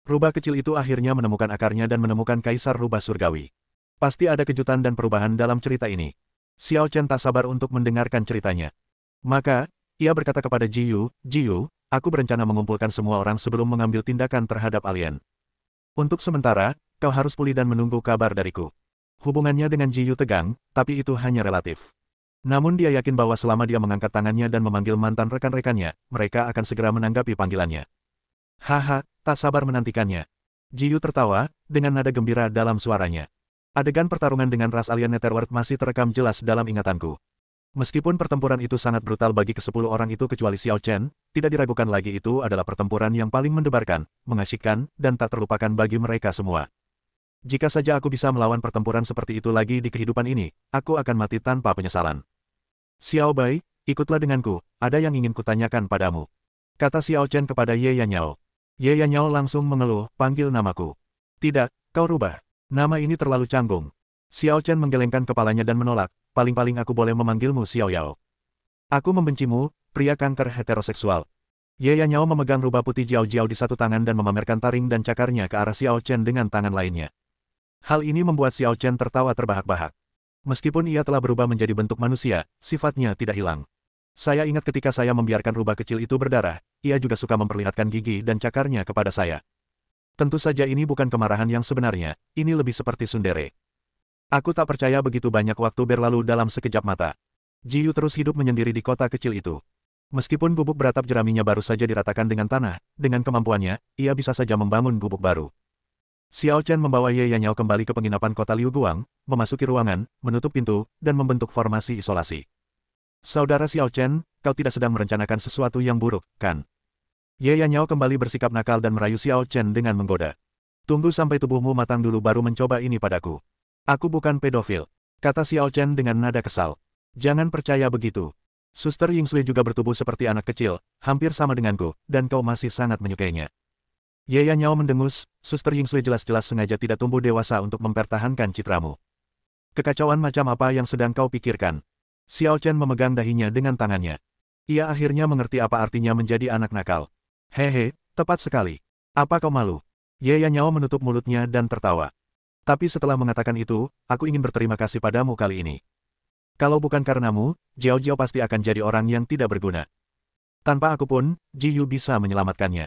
Rubah kecil itu akhirnya menemukan akarnya dan menemukan Kaisar Rubah Surgawi. Pasti ada kejutan dan perubahan dalam cerita ini. Xiao Chen tak sabar untuk mendengarkan ceritanya. Maka, ia berkata kepada Jiyu, Jiyu, aku berencana mengumpulkan semua orang sebelum mengambil tindakan terhadap alien. Untuk sementara, kau harus pulih dan menunggu kabar dariku. Hubungannya dengan Jiyu tegang, tapi itu hanya relatif. Namun dia yakin bahwa selama dia mengangkat tangannya dan memanggil mantan rekan-rekannya, mereka akan segera menanggapi panggilannya. Haha, tak sabar menantikannya. Jiyu tertawa, dengan nada gembira dalam suaranya. Adegan pertarungan dengan ras alien Netherworld masih terekam jelas dalam ingatanku. Meskipun pertempuran itu sangat brutal bagi ke-10 orang itu kecuali Xiao Chen, tidak diragukan lagi itu adalah pertempuran yang paling mendebarkan, mengasyikkan, dan tak terlupakan bagi mereka semua. Jika saja aku bisa melawan pertempuran seperti itu lagi di kehidupan ini, aku akan mati tanpa penyesalan. Xiao Bai, ikutlah denganku, ada yang ingin kutanyakan padamu. Kata Xiao Chen kepada Ye Yanyao. Ye Yanyao langsung mengeluh, panggil namaku. Tidak, kau rubah. Nama ini terlalu canggung. Xiao Chen menggelengkan kepalanya dan menolak, paling-paling aku boleh memanggilmu Xiao Yao. Aku membencimu, pria kanker heteroseksual. Ye Yanyao memegang rubah putih Jiao Jiao di satu tangan dan memamerkan taring dan cakarnya ke arah Xiao Chen dengan tangan lainnya. Hal ini membuat Xiao Chen tertawa terbahak-bahak. Meskipun ia telah berubah menjadi bentuk manusia, sifatnya tidak hilang. Saya ingat ketika saya membiarkan rubah kecil itu berdarah, ia juga suka memperlihatkan gigi dan cakarnya kepada saya. Tentu saja ini bukan kemarahan yang sebenarnya, ini lebih seperti tsundere. Aku tak percaya begitu banyak waktu berlalu dalam sekejap mata. Jiyu terus hidup menyendiri di kota kecil itu. Meskipun gubuk beratap jeraminya baru saja diratakan dengan tanah, dengan kemampuannya, ia bisa saja membangun gubuk baru. Xiao Chen membawa Ye Yanyao kembali ke penginapan kota Liu Guang, memasuki ruangan, menutup pintu, dan membentuk formasi isolasi. Saudara Xiao Chen, kau tidak sedang merencanakan sesuatu yang buruk, kan? Ye Yanyao kembali bersikap nakal dan merayu Xiao Chen dengan menggoda. Tunggu sampai tubuhmu matang dulu baru mencoba ini padaku. Aku bukan pedofil, kata Xiao Chen dengan nada kesal. Jangan percaya begitu. Suster Yingsui juga bertubuh seperti anak kecil, hampir sama denganku, dan kau masih sangat menyukainya. Ye Yanyao mendengus, Suster Yingsui jelas-jelas sengaja tidak tumbuh dewasa untuk mempertahankan citramu. Kekacauan macam apa yang sedang kau pikirkan? Xiao Chen memegang dahinya dengan tangannya. Ia akhirnya mengerti apa artinya menjadi anak nakal. Hehe, tepat sekali. Apa kau malu? Ye Yanyao menutup mulutnya dan tertawa. Tapi setelah mengatakan itu, aku ingin berterima kasih padamu kali ini. Kalau bukan karenamu, Jiao Jiao pasti akan jadi orang yang tidak berguna. Tanpa aku pun, Jiyu bisa menyelamatkannya.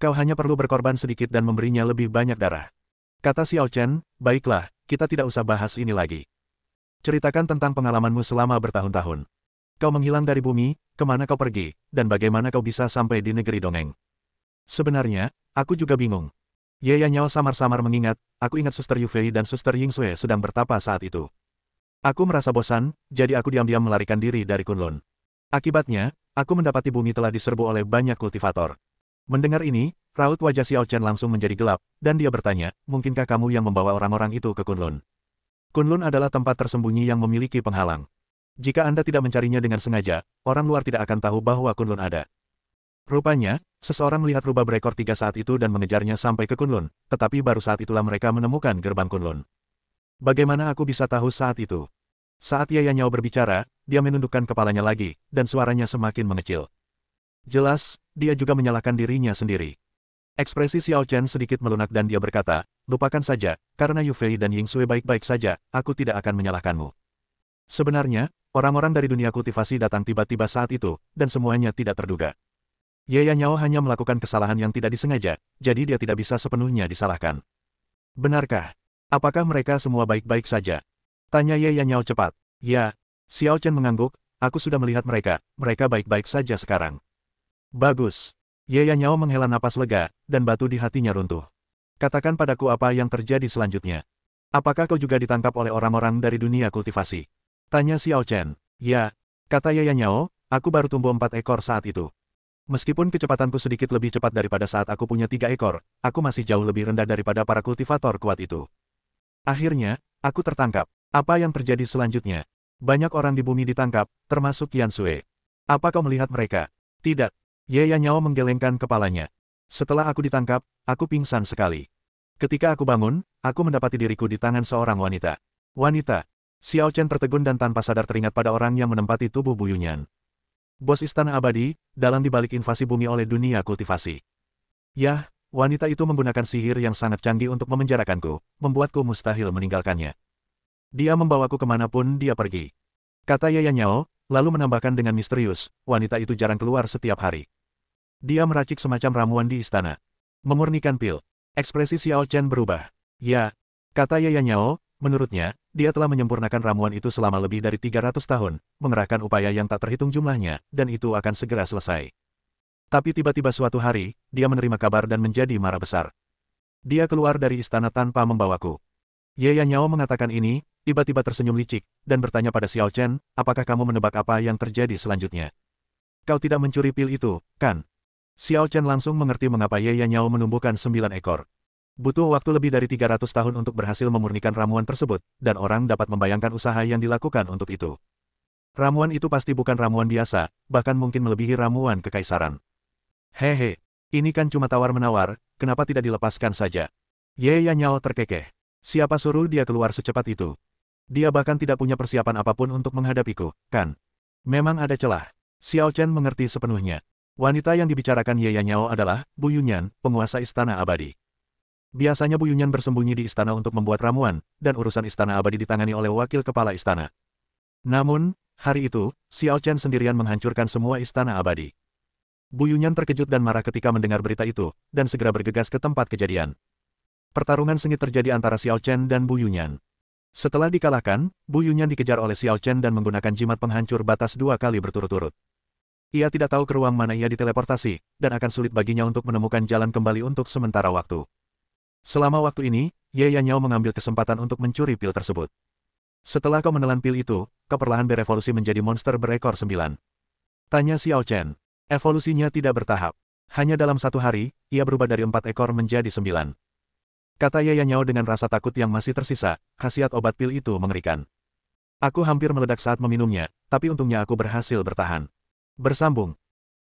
Kau hanya perlu berkorban sedikit dan memberinya lebih banyak darah. Kata Xiao Chen, baiklah, kita tidak usah bahas ini lagi. Ceritakan tentang pengalamanmu selama bertahun-tahun. Kau menghilang dari bumi, kemana kau pergi, dan bagaimana kau bisa sampai di negeri dongeng. Sebenarnya, aku juga bingung. Ye Yanyao samar-samar mengingat, aku ingat Suster Yufei dan Suster Yingsui sedang bertapa saat itu. Aku merasa bosan, jadi aku diam-diam melarikan diri dari Kunlun. Akibatnya, aku mendapati bumi telah diserbu oleh banyak kultivator. Mendengar ini, raut wajah Xiao Chen langsung menjadi gelap, dan dia bertanya, mungkinkah kamu yang membawa orang-orang itu ke Kunlun? Kunlun adalah tempat tersembunyi yang memiliki penghalang. Jika Anda tidak mencarinya dengan sengaja, orang luar tidak akan tahu bahwa Kunlun ada. Rupanya, seseorang melihat rubah berekor 3 saat itu dan mengejarnya sampai ke Kunlun, tetapi baru saat itulah mereka menemukan gerbang Kunlun. Bagaimana aku bisa tahu saat itu? Saat Ye Yanyao berbicara, dia menundukkan kepalanya lagi, dan suaranya semakin mengecil. Jelas, dia juga menyalahkan dirinya sendiri. Ekspresi Xiao Chen sedikit melunak dan dia berkata, lupakan saja, karena Yu Fei dan Ying Sui baik-baik saja, aku tidak akan menyalahkanmu. Sebenarnya, orang-orang dari dunia kultivasi datang tiba-tiba saat itu, dan semuanya tidak terduga. Ye Yanyao hanya melakukan kesalahan yang tidak disengaja, jadi dia tidak bisa sepenuhnya disalahkan. Benarkah? Apakah mereka semua baik-baik saja? Tanya Ye Yanyao cepat. Ya, Xiao Chen mengangguk, aku sudah melihat mereka baik-baik saja sekarang. Bagus. Ye Yanyao menghela napas lega, dan batu di hatinya runtuh. Katakan padaku apa yang terjadi selanjutnya. Apakah kau juga ditangkap oleh orang-orang dari dunia kultivasi? Tanya Xiao Chen. Ya, kata Ye Yanyao, aku baru tumbuh 4 ekor saat itu. Meskipun kecepatanku sedikit lebih cepat daripada saat aku punya 3 ekor, aku masih jauh lebih rendah daripada para kultivator kuat itu. Akhirnya, aku tertangkap. Apa yang terjadi selanjutnya? Banyak orang di bumi ditangkap, termasuk Yan Sui. Apa kau melihat mereka? Tidak. Ye Yanyao menggelengkan kepalanya. Setelah aku ditangkap, aku pingsan sekali. Ketika aku bangun, aku mendapati diriku di tangan seorang wanita. Wanita. Xiao Chen tertegun dan tanpa sadar teringat pada orang yang menempati tubuh Bu Yunyan. Bos Istana Abadi, dalam dibalik invasi bumi oleh dunia kultivasi. Yah, wanita itu menggunakan sihir yang sangat canggih untuk memenjarakanku, membuatku mustahil meninggalkannya. Dia membawaku kemanapun dia pergi. Kata Ye Yanyao, lalu menambahkan dengan misterius, wanita itu jarang keluar setiap hari. Dia meracik semacam ramuan di istana. Memurnikan pil. Ekspresi Xiao Chen berubah. Ya, kata Ye Yanyao, menurutnya, dia telah menyempurnakan ramuan itu selama lebih dari 300 tahun, mengerahkan upaya yang tak terhitung jumlahnya, dan itu akan segera selesai. Tapi tiba-tiba suatu hari, dia menerima kabar dan menjadi marah besar. Dia keluar dari istana tanpa membawaku. Ye Yanyao mengatakan ini, tiba-tiba tersenyum licik, dan bertanya pada Xiao Chen, apakah kamu menebak apa yang terjadi selanjutnya? Kau tidak mencuri pil itu, kan? Xiao Chen langsung mengerti mengapa Ye Yanyao menumbuhkan 9 ekor. Butuh waktu lebih dari 300 tahun untuk berhasil memurnikan ramuan tersebut, dan orang dapat membayangkan usaha yang dilakukan untuk itu. Ramuan itu pasti bukan ramuan biasa, bahkan mungkin melebihi ramuan kekaisaran. Hehe, ini kan cuma tawar-menawar, kenapa tidak dilepaskan saja? Ye Yanyao terkekeh. Siapa suruh dia keluar secepat itu? Dia bahkan tidak punya persiapan apapun untuk menghadapiku, kan? Memang ada celah. Xiao Chen mengerti sepenuhnya. Wanita yang dibicarakan Ye Yanyao adalah Bu Yunyan, penguasa Istana Abadi. Biasanya Bu Yunyan bersembunyi di istana untuk membuat ramuan, dan urusan Istana Abadi ditangani oleh wakil kepala istana. Namun, hari itu, Xiao Chen sendirian menghancurkan semua Istana Abadi. Bu Yunyan terkejut dan marah ketika mendengar berita itu, dan segera bergegas ke tempat kejadian. Pertarungan sengit terjadi antara Xiao Chen dan Bu Yunyan. Setelah dikalahkan, Bu Yunyan dikejar oleh Xiao Chen dan menggunakan jimat penghancur batas 2 kali berturut-turut. Ia tidak tahu ke ruang mana ia diteleportasi, dan akan sulit baginya untuk menemukan jalan kembali untuk sementara waktu. Selama waktu ini, Ye Yanyao mengambil kesempatan untuk mencuri pil tersebut. Setelah kau menelan pil itu, kau perlahan berevolusi menjadi monster berekor 9. Tanya Xiao Chen. Evolusinya tidak bertahap. Hanya dalam 1 hari, ia berubah dari 4 ekor menjadi 9. Kata Ye Yanyao dengan rasa takut yang masih tersisa, khasiat obat pil itu mengerikan. Aku hampir meledak saat meminumnya, tapi untungnya aku berhasil bertahan. Bersambung.